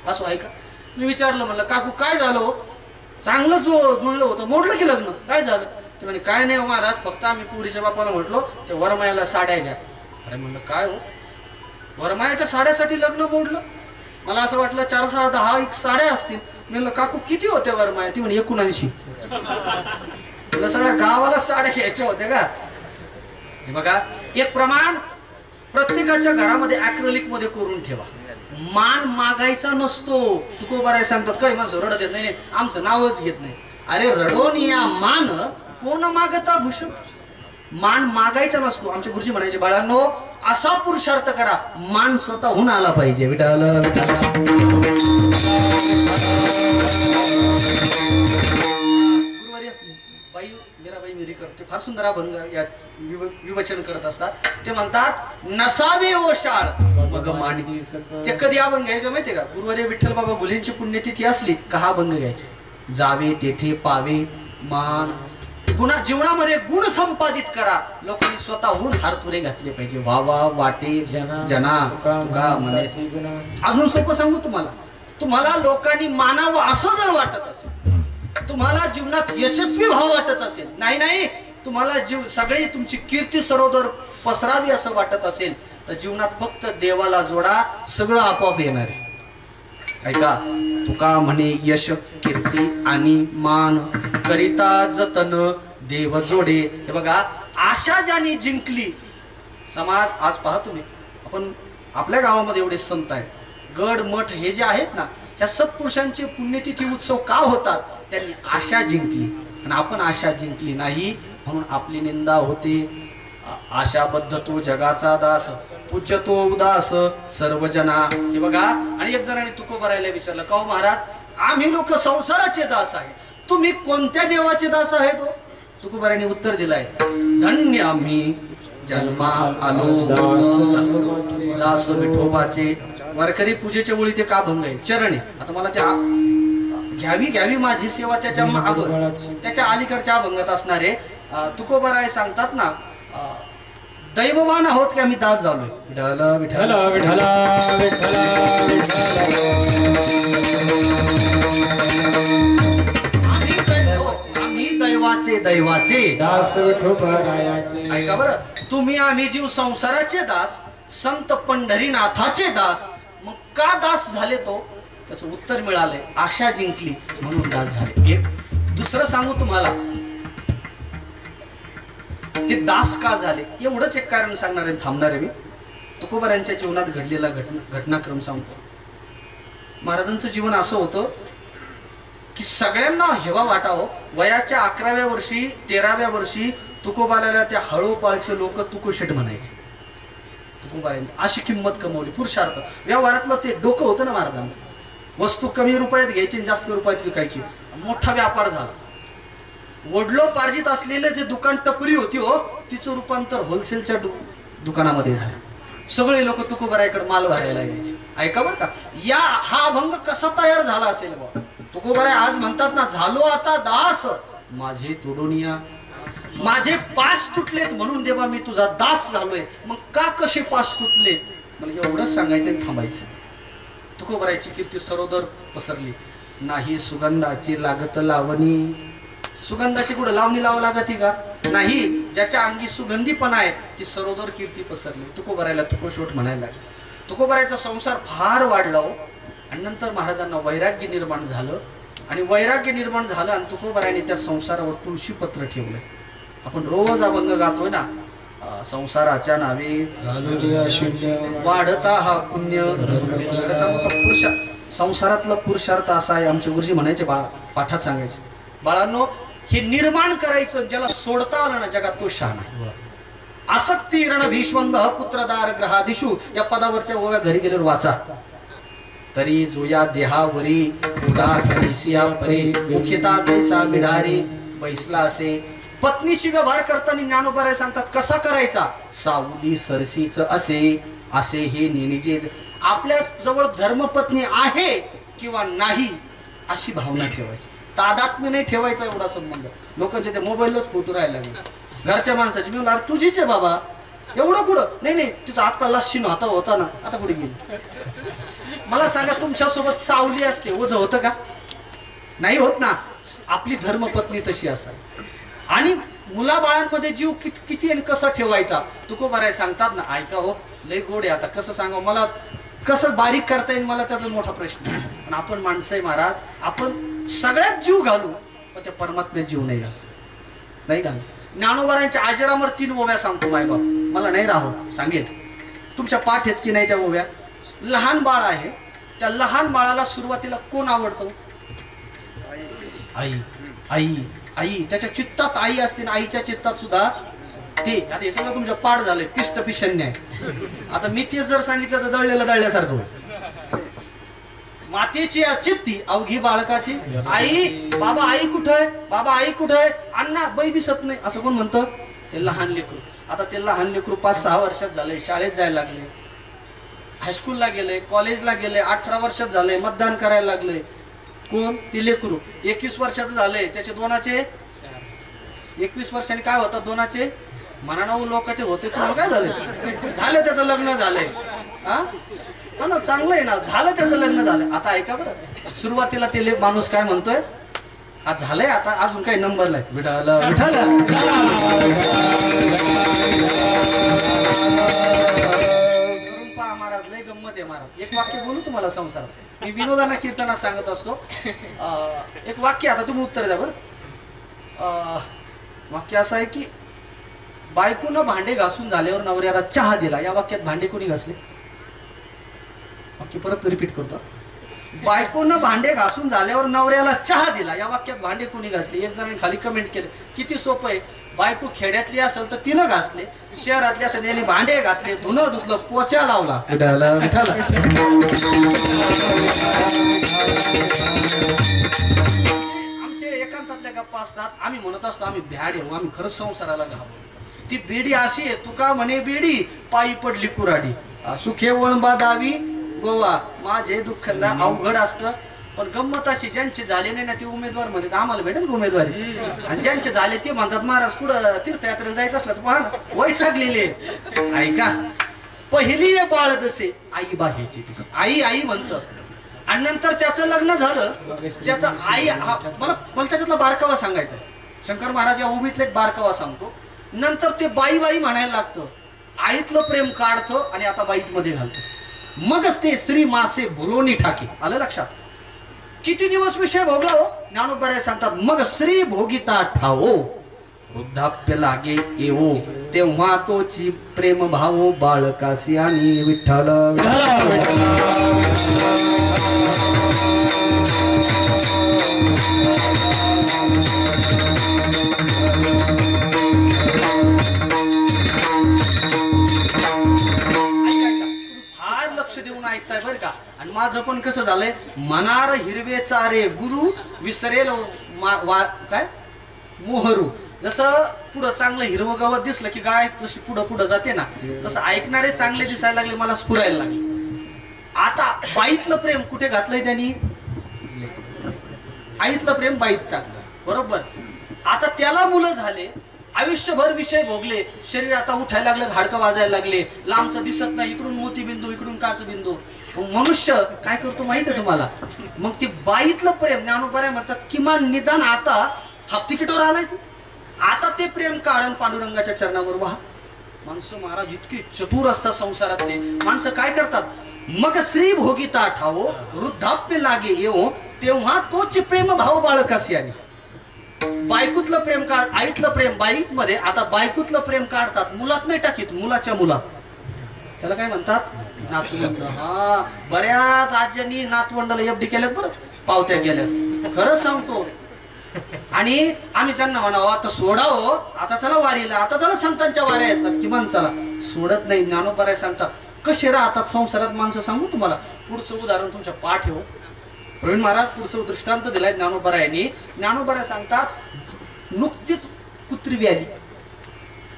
असं आहे का? मी विचारलं, म्हणलं काकू काय झालं? चांगलं जुळलं होतं, मोडलं की लग्न, काय झालं? ते म्हणे काय नाही महाराज, फक्त आम्ही पुरीच्या बापाला म्हटलो ते वरमायाला साड्या घ्या. अरे म्हणलं काय हो, वरमायाच्या साड्यासाठी लग्न मोडलं? मला असं वाटलं 4-6-10 साड्या असतील. म्हणलं काकू किती होत्या वरमाया? ती म्हणे 79. तुला सगळ्या गावाला साड्या घ्यायच्या होत्या का? हे बघा, एक प्रमाण प्रत्येकाच्या घरामध्ये ऍक्रेलिक मध्ये करून ठेवा. मान मागायचा नसतो. तुकोबाराय सांगतात काय माझं रडत येत नाही, आमचं नावच घेत नाही. अरे रडोन या मान कोण मागता भूषण. मान मागायचा नसतो. आमचे गुरुजी म्हणायचे बाळांनो असा पुरुषार्थ करा मान स्वतःहून आला पाहिजे. विठाल गुरुवारी बाई मीराबाई मिरीकर ते फार सुंदर अभंग यात विवचन करत असतात. ते म्हणतात नसावे ओशाळ मग माणकी. ते कधी अभंग घ्यायचं माहितीये का? गुरुवारी विठ्ठल बाबा गुलेंची पुण्यतिथी असली का हा अभंग घ्यायचे. जावे तेथे पावे मान. गुणा जीवनामध्ये गुण संपादित करा. लोकांनी स्वतःहून हारतुरे घातले पाहिजे. वावा वाटे जना तुका म्हणे. अजून सोपं सांगू तुम्हाला, तुम्हाला लोकांनी मानावं असं जर वाटत असेल, तुम्हाला जीवनात यशस्वी व्हावं वाटत असेल, नाही तुम्हाला सगळी तुमची कीर्ती सरोदर पसरावी असं वाटत असेल, तर जीवनात फक्त देवाला जोडा, सगळं आपोआप येणार आहे. ऐका, तुका म्हणे यश कीर्ती आणि मान करिता जतन देव जोडे. हे बघा, आशा ज्याने जिंकली समाज. आज पहा तुम्ही, आपण आपल्या गावामध्ये एवढे संत आहेत, गड मठ हे जे आहेत ना, त्या सत्पुरुषांचे पुण्यतिथी उत्सव का होतात? त्यांनी आशा जिंकली. आणि आपण आशा जिंकली नाही म्हणून आपली निंदा होते. आशाबद्ध तो जगाचा दास, पूज्यतो उदास सर्वजना. हे बघा, आणि एक जणांनी तुकोबारायला विचारलं, का हो महाराज आम्ही लोक संसाराचे दास आहे, तुम्ही कोणत्या देवाचे दास आहेत हो? तुकोबारायांनी उत्तर दिलंय, धन्य आम्ही जन्मा आलो दास विठोबाचे. वारकरी पूजेच्या ओळी ते का भंग आहे, चरणी. आता मला त्या घ्यावी घ्यावी माझी सेवा त्याच्या त्याच्या अलीकडच्या अभंगात असणारे तुकोबाराय सांगतात ना, दैववान आहोत की आम्ही दास झालोय. विठ्ठल विठ्ठल विठ्ठल आम्ही दैवाचे दैवाचे दास विठोबारायाचे. ऐका बरं, तुम्ही आम्ही जीव संसाराचे दास, संत पंढरीनाथाचे दास. मग का दास झाले तो? त्याचं उत्तर मिळालंय, आशा जिंकली म्हणून दास झाले. एक दुसरं सांगू तुम्हाला, ते दास का झाले एवढंच एक कारण सांगणार आहे, थांबणार आहे मी. तुकोबारायांच्या जीवनात घडलेला घटनाक्रम सांगतो. महाराजांचं जीवन असं होतं की सगळ्यांना हेवा वाटावं. वयाच्या 11व्या वर्षी 13व्या वर्षी तुकोबाराला त्या हळूपाळचे लोक तुकोशेठ म्हणायचे. तुकोबारायांनी अशी किंमत कमवली. पुरुषार्थ व्यवहारातलं ते डोकं होतं ना महाराजांना. वस्तू कमी रुपयात घ्यायची आणि जास्त रुपयात विकायची. मोठा व्यापार झाला. वडलो पार्जित असलेले जे दुकान टपरी होती हो, तिचं रूपांतर होलसेलच्या दुकानामध्ये झालं. सगळे लोक तुकोबारायाकडे माल भरायला यायचे. ऐका बरं का, हा अभंग कसा तयार झाला असेल बा. तुकोबाराय आज म्हणतात ना, झालो आता दास माझे तोडोनिया, माझे पास तुटलेत म्हणून देवा मी तुझा दास झालोय. मग का कसे पास तुटलेत मला एवढंच सांगायचं आणि थांबायचं. तुकोबारायची कीर्ती सर्वदर पसरली. नाही सुगंधाची लागत लावणी. सुगंधाची कुठं लावणी लावा लागती का? नाही. ज्याच्या अंगी सुगंधीपणा आहे ती सर्वदर कीर्ती पसरली. तुकोबारायला तुकोशेठ म्हणायला लागले. तुकोबारायचा संसार फार वाढला हो. आणि नंतर महाराजांना वैराग्य निर्माण झालं. आणि वैराग्य निर्माण झालं आणि तुकोबारायने त्या संसारावर तुळशी पत्र ठेवलंय. आपण रोज अभंग गातोय ना, संसाराच्या नावे वाढता हा पुण्य. पुरुष संसारातला पुरुषार्थ असा आहे. आमचे गुरुजी म्हणायचे, पाठात सांगायचे, बाळांनो हे निर्माण करायचं, ज्याला सोडता आलं ना जगात तो शहाणा. आसक्ती रण भीष्मंग पुत्रदार ग्रहादिशू या पदावरच्या ओव्या घरी गेल्यावर वाचा. तरी जो या देहावरी उदास ऐसिया परे मुखिता जैसा बिडारी बैसला असे. पत्नीशी व्यवहार करताना ज्ञानोबाराय सांगतात कसा करायचा. सावली सरसीच असे असे हे नेणीजे. आपल्या जवळ धर्मपत्नी आहे किंवा नाही अशी भावना ठेवायची. तादात्म्य नाही ठेवायचा एवढा संबंध. लोकांचे ते मोबाईलच फोटो राहायला लागले घरच्या माणसाची. मी म्हणलं तुझीच आहे बाबा, एवढं कुठं. नाही नाही तिचा आता लस्सीन हाता होता ना, आता कुठे गेली. मला सांगा, तुमच्या सोबत सावली असते ओझं होतं का? नाही होत ना. आपली धर्मपत्नी तशी असावी. आणि मुलाबाळांमध्ये जीव किती आणि कसं ठेवायचा. तुकोबाराय सांगतात ना, ऐका हो लय गोड आहे. आता कसं सांगा मला, कसं बारीक करता येईल मला त्याचा मोठा प्रश्न आहे. पण आपण माणसं आहे महाराज, आपण सगळ्यात जीव घालू पण त्या परमात्म्यात जीव नाही घालू. ज्ञानोबारायांच्या आजरामर 3 ओव्या सांगतो मायबाप. मला नाही राहू सांगेल. तुमच्या पाठ आहेत की नाही त्या ओव्या. लहान बाळ आहे, त्या लहान बाळाला सुरुवातीला कोण आवडतं? आई. आई आई त्याच्या चित्तात आई असते ना, आईच्या चित्तात सुद्धा ते. आता हे सगळं तुमच्या पाठ झालंय, पिष्ट पिशन्य आहे. आता मी तेच जर सांगितलं तर दळलेलं दळल्यासारखं होईल. मातेची चित्ती अवघी बाळकाची. आई बाबा आई कुठे, बाबा आई कुठे, अण्णा बाई दिसत नाही असं कोण म्हणतं? ते लहान लेकरू. आता ते लहान लेकरू 5-6 वर्षात झालंय, शाळेत जायला लागले, हायस्कूलला गेले, कॉलेजला गेले, 18 वर्षात झालंय, मतदान करायला लागले. कोण? ते लेकरू. 21 वर्षाचं झालंय, त्याचे दोनाचे 21 वर्षांनी काय होतात दोनाचे मनानाऊ लोकांचे होते. तुम्हाला काय झालं त्याचं लग्न झालंय. हा ना, चांगलं आहे ना, झालं त्याचं लग्न झालं. आता ऐका बरं, सुरुवातीला ते माणूस काय म्हणतोय, आज झालंय, आता अजून काही नंबरला आहे. विठाल विठाल महाराज लय गंमत आहे महाराज. एक वाक्य बोलू तुम्हाला संसार. मी विनोदाना कीर्तनात सांगत असतो एक वाक्य. आता तुम्ही उत्तर द्या बरं. वाक्य असं आहे की बायकोनं भांडे घासून झाल्यावर नवऱ्याला चहा दिला. या वाक्यात भांडे कोणी घासले? वाक्य परत रिपीट करतो. बायकोनं भांडे घासून झाल्यावर नवऱ्याला चहा दिला. या वाक्यात भांडे कोणी घासले? एक जणांनी खाली कमेंट केले. किती सोपं आहे. बायको खेड्यातली असेल तर तिनं घासले, शहरातली असेल त्यांनी भांडे घासले, धुणं धुतलं, पोचा लावला. आमचे एकांतातल्या गप्पा असतात. आम्ही म्हणत असतो आम्ही भ्याड येऊ, आम्ही खरंच संसाराला घाबरतो. ती बेडी अशी आहे, तुका म्हणे बेडी पायी पडली कुराडी, सुखे वळंबा दावी गोवा. माझे दुःख अवघड असतं. पण गंमत अशी ज्यांचे झाले नाही ना ते उमेदवार म्हणतात आम्हाला भेटेल उमेदवारी, आणि ज्यांचे झाले ते म्हणतात महाराज पुढं तीर्थयात्रेला जायचं असलं तर पहा वैतागलेले. ऐका, पहिली बाळ जसे आई बाहेरची दिसे, आई आई म्हणतं, आणि नंतर त्याचं लग्न झालं, त्याचं आई मला त्याच्यातला बारकावा सांगायचा. शंकर महाराज या उभीतले एक बारकावा सांगतो. नंतर ते बाई बाई म्हणायला लागतं, आईतलं प्रेम काढतं आणि आता बाईत मध्ये घालतं. मगच ते श्री मासे भुलोनी ठाके. आलं लक्षात? किती दिवस विषय भोगला हो? ज्ञानोबराय सांगतात मग श्री भोगिता ठावो वृद्धाप्य लागे येवो तेव्हा तोची प्रेम भावो बाळकासी आणि विठ्ठल. फार लक्ष देऊन ऐकताय बरं का. आणि माझं पण कसं झालंय, मनार हिरवे चारे गुरु विसरेल काय मोहरू. जसं पुढं चांगलं हिरवं गवत दिसलं की गाय जशी पुढं पुढं जाते ना, तसं ऐकणारे चांगले दिसायला लागले, मला स्फुरायला लागले. आता बाईतलं प्रेम कुठे घातलंय त्यांनी? आईतलं प्रेम बाईत टाकलं. बरोबर. आता त्याला मुलं झाले, आयुष्यभर विषय भोगले, शरीर आता उठायला लागलं, हाडकं वाजायला लागले, लांबचं दिसत नाही, इकडून मोतीबिंदू इकडून काच बिंदू. मनुष्य काय करतो माहित आहे तुम्हाला? मग ती बाईतलं प्रेम ज्ञानोबराय म्हणतात किमान निदान आता हाफ तिकीटवर आलाय तू, आता ते प्रेम काढून पांडुरंगाच्या चरणावर वाहा. माणसं महाराज इतकी चतुर असतात संसारातले. माणसं काय करतात, मग श्री भोगिता ठावो वृद्धाप्य लागे येवो तेव्हा तोच प्रेम भाव बाळकासी आणि बायकुतलं प्रेम काढ, आईतलं प्रेम बाईत मध्ये, आता बायकुतलं प्रेम काढतात, मुलात नाही टाकीत, मुलाच्या मुलात. त्याला काय म्हणतात? नातवंड. हा, बऱ्याच आज्यांनी नातवंडाला एफडी केल्यात बरं, पावत्या गेल्या. खरं सांगतो. आणि आम्ही त्यांना म्हणावं आता सोडावं, आता चला वारीला, आता चला संतांच्या वाऱ्या येतात, किमान चला. सोडत नाही. ज्ञानोबराय सांगतात कसे राहतात संसारात माणसं. सांगू तुम्हाला पुढचं उदाहरण तुमच्या पाठ हो. प्रवीण महाराज पुढचं दृष्टांत दिलाय ज्ञानोबरायांनी. ज्ञानोबराय सांगतात नुकतीच कुत्री व्याली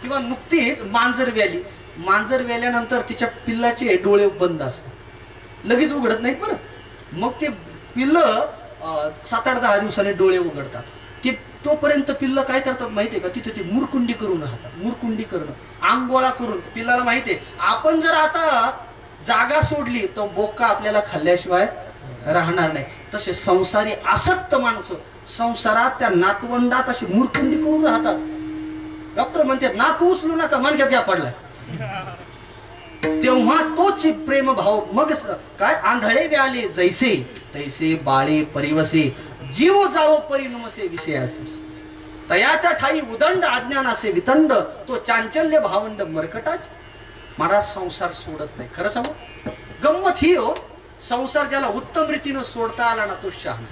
किंवा नुकतीच मांजर व्याली. मांजर व्याल्यानंतर तिच्या पिल्लाचे डोळे बंद असतात, लगेच उघडत नाहीत बरं. मग ते पिल्ल 7-8-10 दिवसांनी डोळे उघडतात. ते तोपर्यंत पिल्ल काय करतात माहितीये का? तिथे ते मुरकुंडी करून राहतात. मुरकुंडी करणं, आंघोळा करून. पिल्लाला माहितीये आपण जर आता जागा सोडली तर बोक्का आपल्याला खाल्ल्याशिवाय राहणार नाही. तसे संसारी आसक्त माणसं संसारात त्या नातवंडात अशी मुरकुंडी करून राहतात. डॉक्टर म्हणतात नाक उचलू नका, मणक्यात घ्या पडलाय. तेव्हा तोच प्रेम भाव. मग काय? आंधळे व्याले जैसे तैसे बाळे परिवसे जीव जाओ परिणमसे विषयासी तयाच्या ठाई उदंड अज्ञानासे वितंड तो चांचल्य भावंड मरकटाच. महाराज संसार सोडत नाही. खरं सांगू गंमत ही हो, संसार ज्याला उत्तम रीतीनं सोडता आला ना तो शहाणा.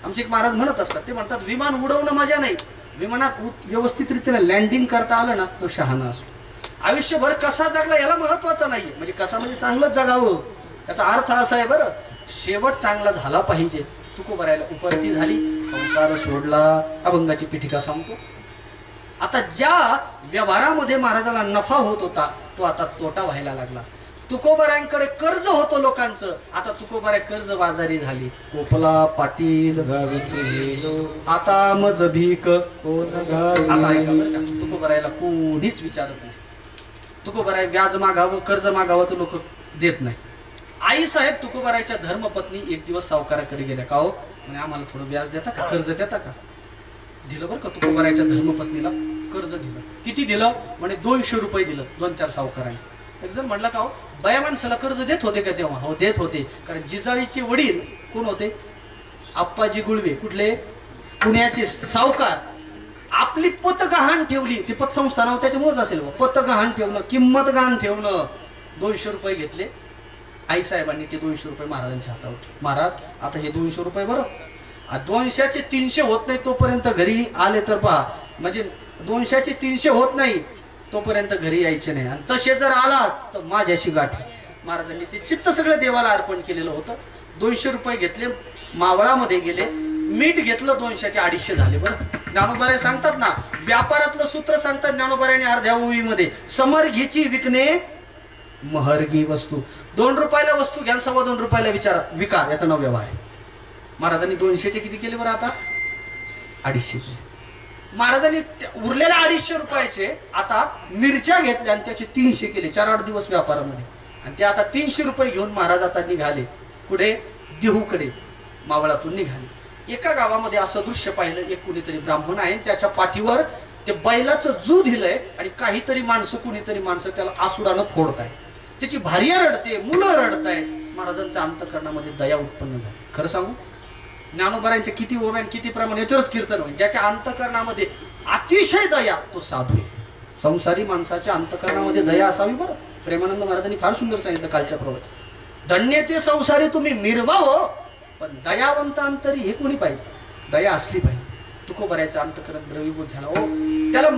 आमचे एक महाराज म्हणत असतात, ते म्हणतात विमान उडवणं मजा नाही, विमानात व्यवस्थित रीतीने लँडिंग करता आलं ना तो शहाणा असतो. आयुष्यभर कसा जगला याला महत्वाचं नाहीये. म्हणजे कसा म्हणजे चांगलंच जगावं, त्याचा अर्थ असा आहे बरं, शेवट चांगला झाला पाहिजे. तुकोबरायला उपरती झाली, संसार सोडला, अभंगाची पीठिका सांगतो. आता ज्या व्यवहारामध्ये महाराजाला नफा होत होता तो आता तोटा व्हायला लागला. तुकोबरायांकडे कर्ज होतं लोकांचं, आता तुकोबराय कर्ज बाजारी झाली. कोपला पाटील आता मज भीक आता ऐका बरं का, तुकोबरायला कोणीच विचारत नाही. तुकोबराय व्याज मागावं कर्ज मागावं तर लोक देत नाही. आई साहेब तुकोबरायच्या धर्मपत्नी एक दिवस सावकाराकडे गेल्या. का हो म्हणे आम्हाला थोडं व्याज देता का, कर्ज देता का? दिलं बरं का. तुकोबरायच्या धर्मपत्नीला कर्ज दिलं. किती दिलं म्हणे? 200 रुपये दिलं 2-4 सावकारांनी. एक जण म्हटलं का हो बाया माणसाला कर्ज देत होते का तेव्हा? हो देत होते. कारण जिजाईचे वडील कोण होते? आप्पाजी गुळवे. कुठले? पुण्याचे सावकार. आपली पत गहाण ठेवली, ती पतसंस्था नाव त्याच्यामुळेच असेल. पत गहाण ठेवणं, किंमत गहाण ठेवणं. 200 रुपये घेतले आईसाहेबांनी. ते 200 रुपये महाराजांच्या हातावर. महाराज आता हे 200 रुपये बरं, 200चे 300 होत नाही तोपर्यंत घरी आले तर पहा. म्हणजे 200चे 300 होत नाही तोपर्यंत घरी यायचे नाही. आणि तसे जर आला तर माझ्याशी गाठी. महाराजांनी ते चित्त सगळं देवाला अर्पण केलेलं होतं. 200 रुपये घेतले, मावळामध्ये गेले, मीठ घेतलं, 200चे 250 झाले. बरं ज्ञानोबराय सांगतात ना, व्यापारातलं सूत्र सांगतात ज्ञानोबरायने अर्ध्या ओळीमध्ये, समर्घीची विकणे महर्गी वस्तू. 2 रुपयाला वस्तू घ्या, 2.25 रुपयाला विचारा विका, याचं नाव व्यवहार आहे. महाराजांनी 200चे किती केले बरं आता? 250 केले. महाराजांनी उरलेल्या 250 रुपयाचे आता मिरच्या घेतल्या आणि त्याचे 300 केले 4-8 दिवस व्यापारामध्ये. आणि ते आता 300 रुपये घेऊन महाराज आता निघाले कुठे? देहूकडे. मावळातून निघाले. एका गावामध्ये असं दृश्य पाहिलं. एक कुणीतरी ब्राह्मण आहे, त्याच्या पाठीवर ते बैलाचं जू दिलंय आणि काहीतरी माणसं कुणीतरी माणसं त्याला आसुडानं फोडताय. त्याची भार्या रडते, मुलं रडताय. महाराजांच्या अंतःकरणामध्ये दया उत्पन्न झाली. खरं सांगू, ज्ञानोबारांचे किती ओव्यान किती प्रमाण याच्यावरच कीर्तन होईल. ज्याच्या अंतःकरणामध्ये अतिशय दया तो साधू आहे. संसारी माणसाच्या अंतःकरणामध्ये दया असावी. बरं, प्रेमानंद महाराजांनी फार सुंदर सांगितलं कालच्या प्रवचनात. धन्य ते संसारी तुम्ही मिरवा हो, पण दयावंत अंतरी हे कोणी पाहिजे? दया असली पाहिजे. तुकोबारायचं अंतःकरण द्रवीभूत झाला. हो, त्याला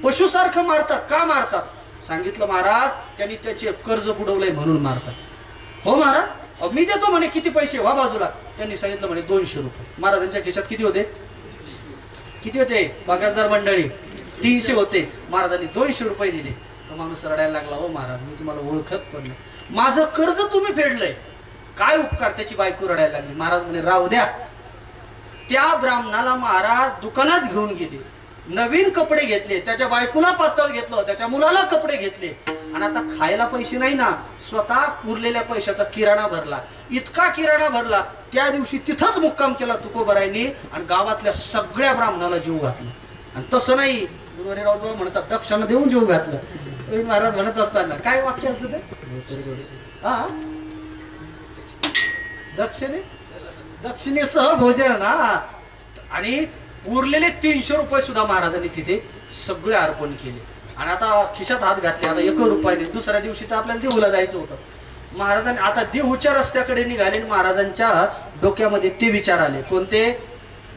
पशुसारखं मारतात. का मारतात? सांगितलं महाराज त्यांनी त्याचे कर्ज बुडवलंय म्हणून मारतात. हो महाराज, मी देतो म्हणे. किती पैसे? व्हा बाजूला. त्यांनी सांगितलं म्हणे 200 रुपये. महाराजांच्या खिशात किती होते? किती होते? बागासदार मंडळी 300 होते. महाराजांनी 200 रुपये दिले. तो माणूस रडायला लागला. हो महाराज, मी तुम्हाला ओळखत पण नाही, माझं कर्ज तुम्ही फेडलंय, काय उपकार? त्याची बायको रडायला लागली. महाराज म्हणे राहू द्या. त्या ब्राह्मणाला महाराज दुकानात घेऊन गेले, नवीन कपडे घेतले, त्याच्या बायकोला पातळ घेतलं, त्याच्या मुलाला कपडे घेतले. आणि आता खायला पैसे नाही ना, स्वतः उरलेल्या पैशाचा किराणा भरला. इतका किराणा भरला त्या दिवशी तिथंच मुक्काम केला तुकोबारायांनी आणि गावातल्या सगळ्या ब्राह्मणाला जीव घातला. आणि तसं नाही, गुरुहरीराव म्हणतात दक्षिणा देऊन जीव घातलं. महाराज म्हणत असताना काय वाक्य असतं ते? हा, दक्षिणेसह भोजन ना. आणि उरलेले 300 रुपये सुद्धा महाराजांनी तिथे सगळे अर्पण केले. आणि आता खिशात हात घातले. आता 1 रुपयाने दुसऱ्या दिवशी तर आपल्याला देहूला जायचं होतं. महाराजांनी आता देहूच्या रस्त्याकडे निघाले. महाराजांच्या डोक्यामध्ये ते विचार आले. कोणते?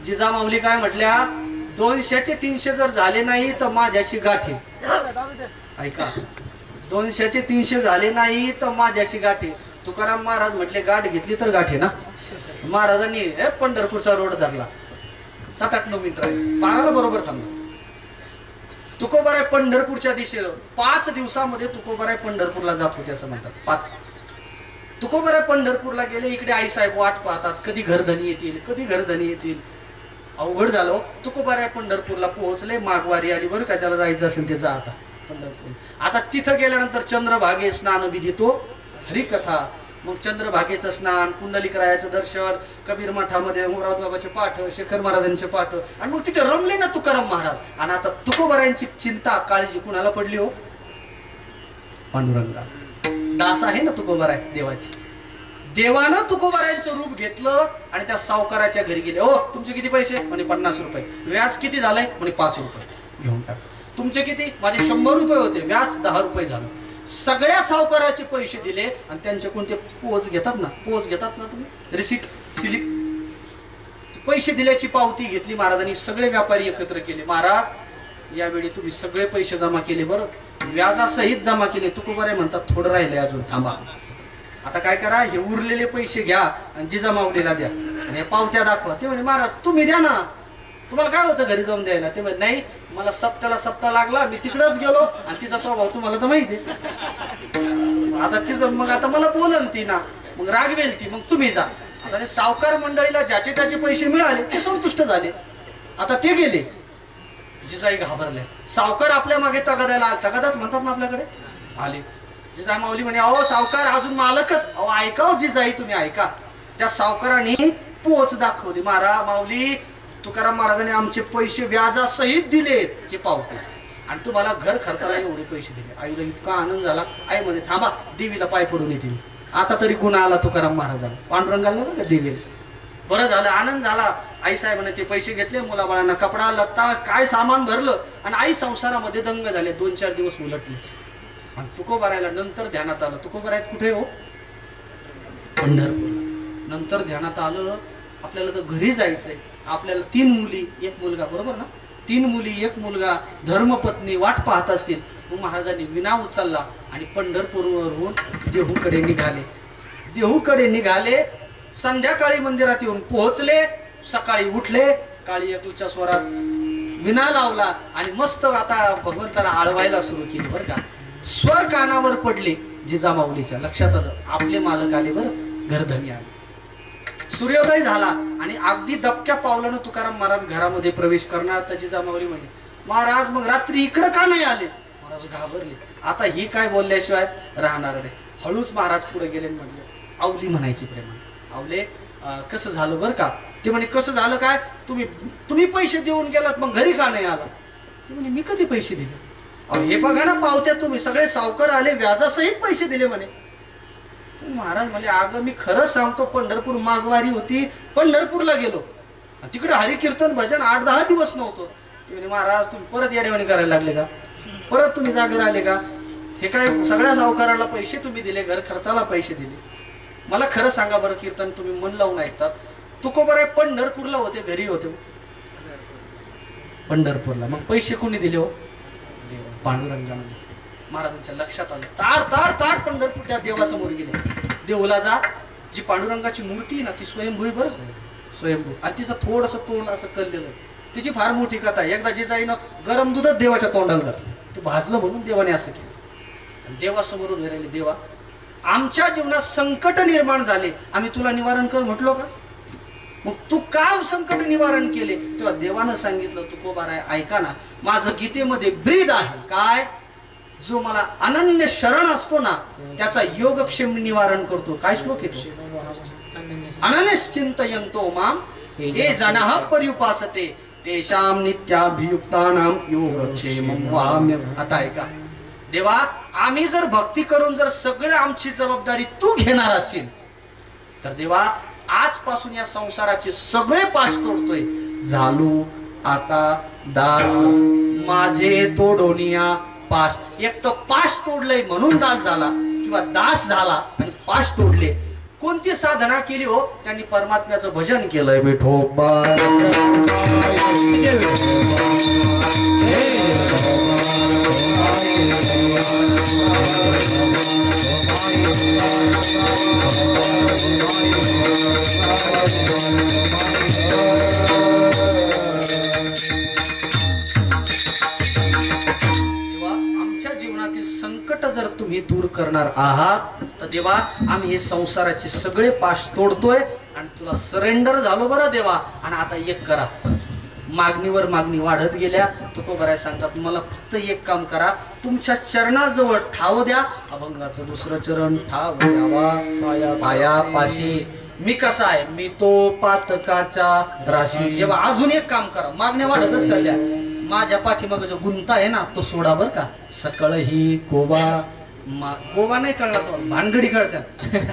जिजामाऊली काय म्हटल्या? 200चे 300 जर झाले नाही तर माझ्याशी गाठी. ऐका, 200चे 300 झाले नाही तर माझ्याशी गाठी. तुकाराम महाराज म्हटले गाठ घेतली तर गाठी ना. महाराजांनी पंढरपूरचा रोड धरला. 7-8-9 मिनिट आहे, 12ला बरोबर थांबला. तुकोबाराय पंढरपूरच्या दिशेला 5 दिवसामध्ये तुकोबाराय पंढरपूरला जात होते असं म्हणतात. तुकोबाराय पंढरपूरला गेले. इकडे आई साहेब वाट पाहतात, कधी घरधनी येतील, कधी घरधनी येतील. अवघड झालं. तुकोबाराय पंढरपूरला पोहोचले. माघवारी आली. बरं का, ज्याला जायचं असेल त्याचा आता पंढरपूर. आता तिथं गेल्यानंतर चंद्रभागे स्नान विधी, तो हरिकथा, मग चंद्रभागेचं स्नान, पुंडलिकरायाचं दर्शन, कबीर मठामध्ये उमराव बाबाचे पाठ, शेखर महाराजांचे पाठ. आणि मग तिथे रमले ना तुकाराम महाराज. आणि आता तुकोबारायांची चिंता काळजी कुणाला पडली? हो, पांडुरंगा. दास आहे ना तुकोबाराय देवाची. देवानं तुकोबारायांचं रूप घेतलं आणि त्या सावकाराच्या घरी गेले. हो, तुमचे किती पैसे? म्हणे 50 रुपये. व्याज किती झालंय? म्हणे 5 रुपये. घेऊन टाक. तुमचे किती? माझे 100 रुपये होते, व्याज 10 रुपये झालं. सगळ्या सावकाराचे पैसे दिले. आणि त्यांचे कोणते पोच घेतात ना, पोच घेतात ना तुम्ही, रिसिट, स्लिप, पैसे दिल्याची पावती घेतली महाराजांनी. सगळे व्यापारी एकत्र केले. महाराज यावेळी तुम्ही सगळे पैसे जमा केले, बरं व्याजासहित जमा केले. तुकोबाराय म्हणतात थोडं राहिले अजून, थांबा. आता काय करा, हे उरलेले पैसे घ्या आणि जिजामाऊलीला द्या आणि पावत्या दाखवा. ते म्हणे महाराज तुम्ही द्या ना, तुम्हाला काय होतं घरी जाऊन द्यायला? ते म्हणे नाही, मला सप्ताह लागला, मी तिकडच गेलो आणि तिचा स्वभाव तुम्हाला तर माहिती आहे. आता तिचं मग आता मला बोलन ती ना, मग रागवेल ती, मग तुम्ही जा. आता ते सावकार मंडळीला ज्याचे त्याचे पैसे मिळाले ते संतुष्ट झाले. आता ते गेले. जिजाई घाबरले. सावकार आपल्या मागे तगाद्याला, तगादाच म्हणतात ना आपल्याकडे, आले. जिजामाऊली म्हणे अहो सावकार अजून मालकच. अहो ऐका हो जिजाई, तुम्ही ऐका. त्या सावकाराने पोच दाखवली. माऊली तुकाराम महाराजांनी आमचे पैसे व्याजासहित दिले, हे पावते, आणि तुम्हाला घर खर्चाला एवढे पैसे दिले. आईला इतका आनंद झाला. आई मध्ये थांबा, देवीला पाय पडून येते मी. आता तरी गुन्हा आला तुकाराम महाराजांना. पांडुरंगाला बघा देवीला. बरं झालं, आनंद झाला. आई साहेबांनी ते पैसे घेतले, मुलाबाळांना कपडा लत्ता काय सामान भरलं आणि आई संसारामध्ये दंग झाले. 2-4 दिवस उलटले आणि तुकोबारायला नंतर ध्यानात आलं. तुकोबारायत कुठे हो? पंढरपूर. नंतर ध्यानात आलं आपल्याला तर घरी जायचंय. आपल्याला 3 मुली 1 मुलगा, बरोबर ना? 3 मुली 1 मुलगा, धर्मपत्नी वाट पाहत असतील. मग महाराजांनी विना उचलला आणि पंढरपूरवरून देहूकडे निघाले. देहूकडे निघाले. संध्याकाळी मंदिरात येऊन पोहोचले. सकाळी उठले, काळी एकलच्या स्वरात विना लावला आणि मस्त आता भगवंताला आळवायला सुरू केली. बरं का, स्वर कानावर पडले जिजामाऊलीच्या. लक्षात आलं आपले मालक आले, बरं घरधनी आले. सूर्योदय झाला आणि अगदी दबक्या पावलानं तुकाराम महाराज घरामध्ये प्रवेश करणार. त्याची जमावली म्हणजे महाराज मग रात्री इकडं का नाही आले. महाराज घाबरले. आता ही काय बोलल्याशिवाय राहणार नाही. हळूच महाराज पुढे गेले आणि म्हणले, आवली म्हणायची प्रेमाने, आवले कसं झालं बरं का. ते म्हणे कसं झालं काय, तुम्ही पैसे देऊन गेलात मग घरी का नाही आला. ते म्हणे मी कधी पैसे दिले. अहो हे बघा ना पावत्या, तुम्ही सगळे सावकार आले व्याजासहित पैसे दिले म्हणे. महाराज म्हणले अगं मी खरंच सांगतो, पंढरपूर माघवारी होती, पंढरपूरला गेलो तिकडे हरिकीर्तन भजन 8-10 दिवस नव्हतं. ते म्हणे महाराज तुम्ही परत येडेवाणी करायला लागले का, परत तुम्ही जागे राहिले का. हे काय सगळ्या सावकाराला पैसे तुम्ही दिले, घर खर्चाला पैसे दिले. मला खरं सांगा बरं, कीर्तन तुम्ही मन लावून ऐकतात. तुकोबर आहे पंढरपूरला होते, घरी होते पंढरपूरला, मग पैसे कोणी दिले हो, पांडुरंगाने दिले. महाराजांच्या लक्षात आलं, ताड ताड ताड पंढरपूर त्या देवासमोर गेले. देऊला जा, जी पांडुरंगाची मूर्ती ना ती स्वयंभू बरं, स्वयंभू, आणि तिचं थोडस तोंड असं कललेलं, तिची फार मोठी कथा. एकदा जिजाईनं गरम दूधच देवाच्या तोंडाला घातलं, ते भाजलं म्हणून देवाने असं केलं. देवासमोर उभे राहिले, देवा आमच्या जीवनात संकट निर्माण झाले, आम्ही तुला निवारण कर म्हटलो का. मग तू का संकट निवारण केले. तेव्हा देवानं सांगितलं, तुकोबाराय ऐका ना, माझं गीतेमध्ये ब्रीद आहे काय, जो मला अनन्य शरण असतो ना त्याचा योगक्षेम निवारण करतो. काय श्लोक येतो, अनन्यश्चिंतयन्तो माम ये जनाः पर्युपासते तेषां नित्याभियुक्तानां योगक्षेमं वहाम्य. आता ऐका देवा, आम्ही जर भक्ती करून जर सगळं आमची जबाबदारी तू घेणार असेल तर देवा आजपासून या संसाराचे सगळे पाश तोडतोय. झालो आता दास माझे तोडोनिया पाश. एक तर पाश तोडलंय म्हणून दास झाला, किंवा दास झाला आणि पाश तोडले. कोणती साधना केली हो, त्यांनी परमात्म्याचं भजन केलंय. विठोबा संकट जर तुम्ही दूर करणार आहात तर देवा आम्ही हे संसाराचे सगळे पाश तोडतोय आणि तुला सरेंडर झालो बरं देवा. आणि आता एक करा, मागणीवर मागणी वाढत गेल्या. तुकोबाराय सांगतात, मला फक्त एक काम करा, तुमच्या चरणाजवळ ठाव द्या. अभंगाचं दुसरं चरण, ठाव द्यावा पायापाशी. मी कसा आहे, मी तो पातकाच्या राशी. जेव्हा अजून एक काम करा, मागण्या वाढतच चालल्या. माझ्या पाठीमाग जो गुंता आहे ना तो सोडा बर का. सकळ ही गोवा गोवा नाही कळला, तो भानगडी कळतात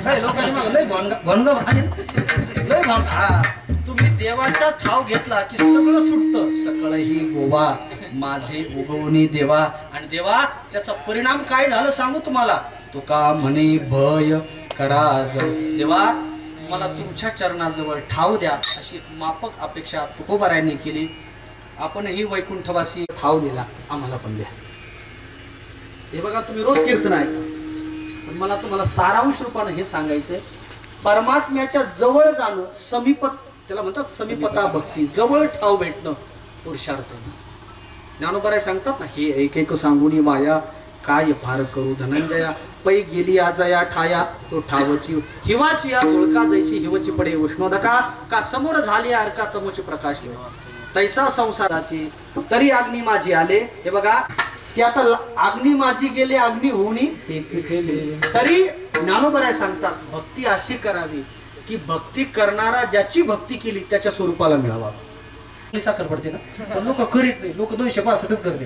काय लोकांनी मग लय भंग लय भंग. हा तुम्ही देवाचा ठाव घेतला की सगळं सुटतं. सकळ ही गोवा माझे उगवणी देवा. आणि देवा त्याचा परिणाम काय झालं सांगू तुम्हाला. तुका म्हणे भय करा देवा, मला तुमच्या चरणाजवळ ठाव द्या. अशी एक मापक अपेक्षा तुकोबारायांनी केली. आपणही वैकुंठवासी ठाव दिला, आम्हाला पण द्या. हे बघा तुम्ही रोज कीर्तन ऐका, पण मला तुम्हाला सारांश रूपानं हे सांगायचंय, परमात्म्याच्या जवळ जाणं, समीप, त्याला म्हणतात समीपता भक्ती, जवळ ठाव भेटणं पुरुषार्थ. ज्ञानोबाराय सांगतात ना, हे एक एक सांगुनी माया काय फार करू धनंजया. पै गेली आजया ठाया तो ठावची हिवाची या झुळका जैसी हिवची पडे उष्णोदका. का समोर झाली अर्का तमोची प्रकाश तैसा संसाराची तरी अग्नी माझी आले. हे बघा की आता अग्नी माझी गेले, अग्नी होऊनी तरी ज्ञानोबाराय सांगतात, भक्ती अशी करावी की भक्ती करणारा ज्याची भक्ती केली त्याच्या स्वरूपाला मिळावा. साखर पडते ना, पण लोक करीत नाही. लोक 265 करते.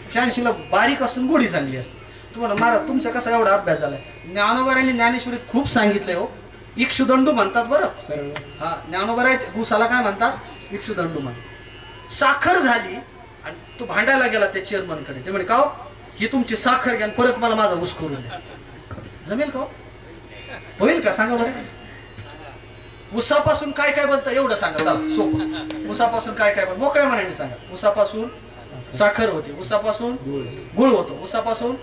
86ला बारीक असून गोडी चांगली असते. तुम्हाला महाराज तुमचा कसा एवढा अभ्यास झालाय. ज्ञानोबारायांनी ज्ञानेश्वरीत खूप सांगितलंय हो. इक्षुदंडू म्हणतात बरं. हा ज्ञानोबाराय गुसाला काय म्हणतात, इक्षुदंडू म्हणतात. साखर झाली आणि तो भांडायला गेला त्या चेअरमन कडे. ते म्हणे, का ही तुमची साखर घ्या परत मला माझा ऊस करून द्या. जमेल का, होईल का सांगा बरं. उसापासून काय काय बनतं एवढं सांगा, चला सोपं. उसापासून काय काय बनतं मोकळ्या मनाने सांगा. उसापासून साखर होते, उसापासून गुळ होतो, उसापासून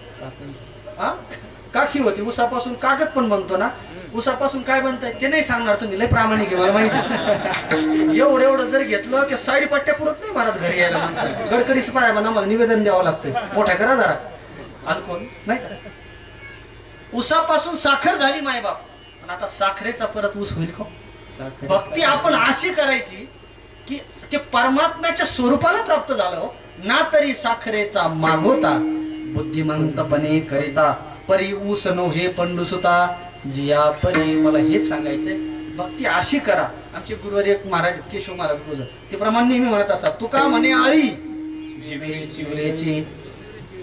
काखी होती, उसापासून कागद पण बनतो ना. उसापासून काय बनतंय ते नाही सांगणार तुम्ही, लय प्रामाणिक आहे मला माहिती. एवढं एवढं जर घेतलं की साईड पट्ट्या पुरत नाही महाराज घरी यायला. माणसं गडकरीच पाया म्हणा, मला निवेदन द्यावं लागतंय, मोठ्या करा जरा अल्कोहोल नाही. उसापासून साखर झाली मायबाप, पण आता साखरेचा परत ऊस होईल का. भक्ती आपण अशी करायची की ते परमात्म्याच्या स्वरूपाला प्राप्त झालं, ना तरी साखरेचा मागोता, बुद्धिमंतपणे करिता परी ऊस नो हे पंडुसुता जिया परी. मला हेच सांगायचंय, भक्ती अशी करा. आमचे गुरुवारी एक महाराज केशव महाराज गुजर ते प्रमाण नेहमी म्हणत असतात, तुका म्हणे आळी जिवे चिवरेची.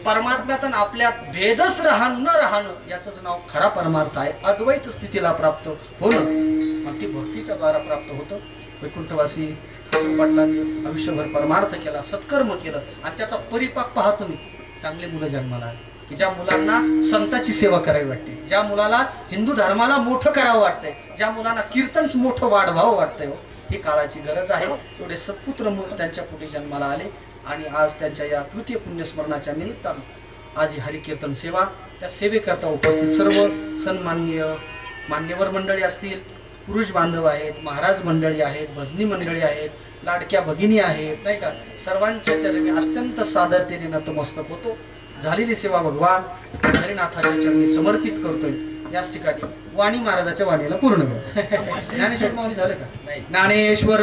परमात्म्यात आपल्यात भेदच राहणं न राहणं याचंच नाव खरा परमार्थ आहे. अद्वैत स्थितीला प्राप्त होणं मग ती भक्तीच्या द्वारा प्राप्त होतं. वैकुंठवासी पाटलांनी आयुष्यभर परमार्थ केला, सत्कर्म केलं आणि त्याचा परिपाक पहा तुम्ही. चांगले मुलं जन्माला आले की ज्या मुलांना संताची सेवा करावी वाटते, ज्या मुलाला हिंदू धर्माला मोठं करावं वाटतंय, ज्या मुलांना कीर्तन मोठं वाढवावं वाटतंय, ही काळाची गरज आहे. एवढे सत्पुत्र त्यांच्या पोटी जन्माला आले आणि आज त्यांच्या या तृतीय पुण्यस्मरणाच्या निमित्तानं आज ही हरिकीर्तन सेवा, त्या सेवेकरता उपस्थित सर्व सन्माननीय मान्यवर मंडळी असतील, पुरुष बांधव आहेत, महाराज मंडळी आहेत, भजनी मंडळी आहेत, लाडक्या भगिनी आहेत, नाही का, सर्वांच्या चरणी अत्यंत सादरतेने नतमस्तक होतो. झालेली सेवा भगवान हरिनाथाच्या चरणी समर्पित करतोय. याच ठिकाणी वाणी महाराजाच्या वाणीला पूर्ण करतो. ज्ञानेश्वर माऊली झालं का? नाही. ज्ञानेश्वर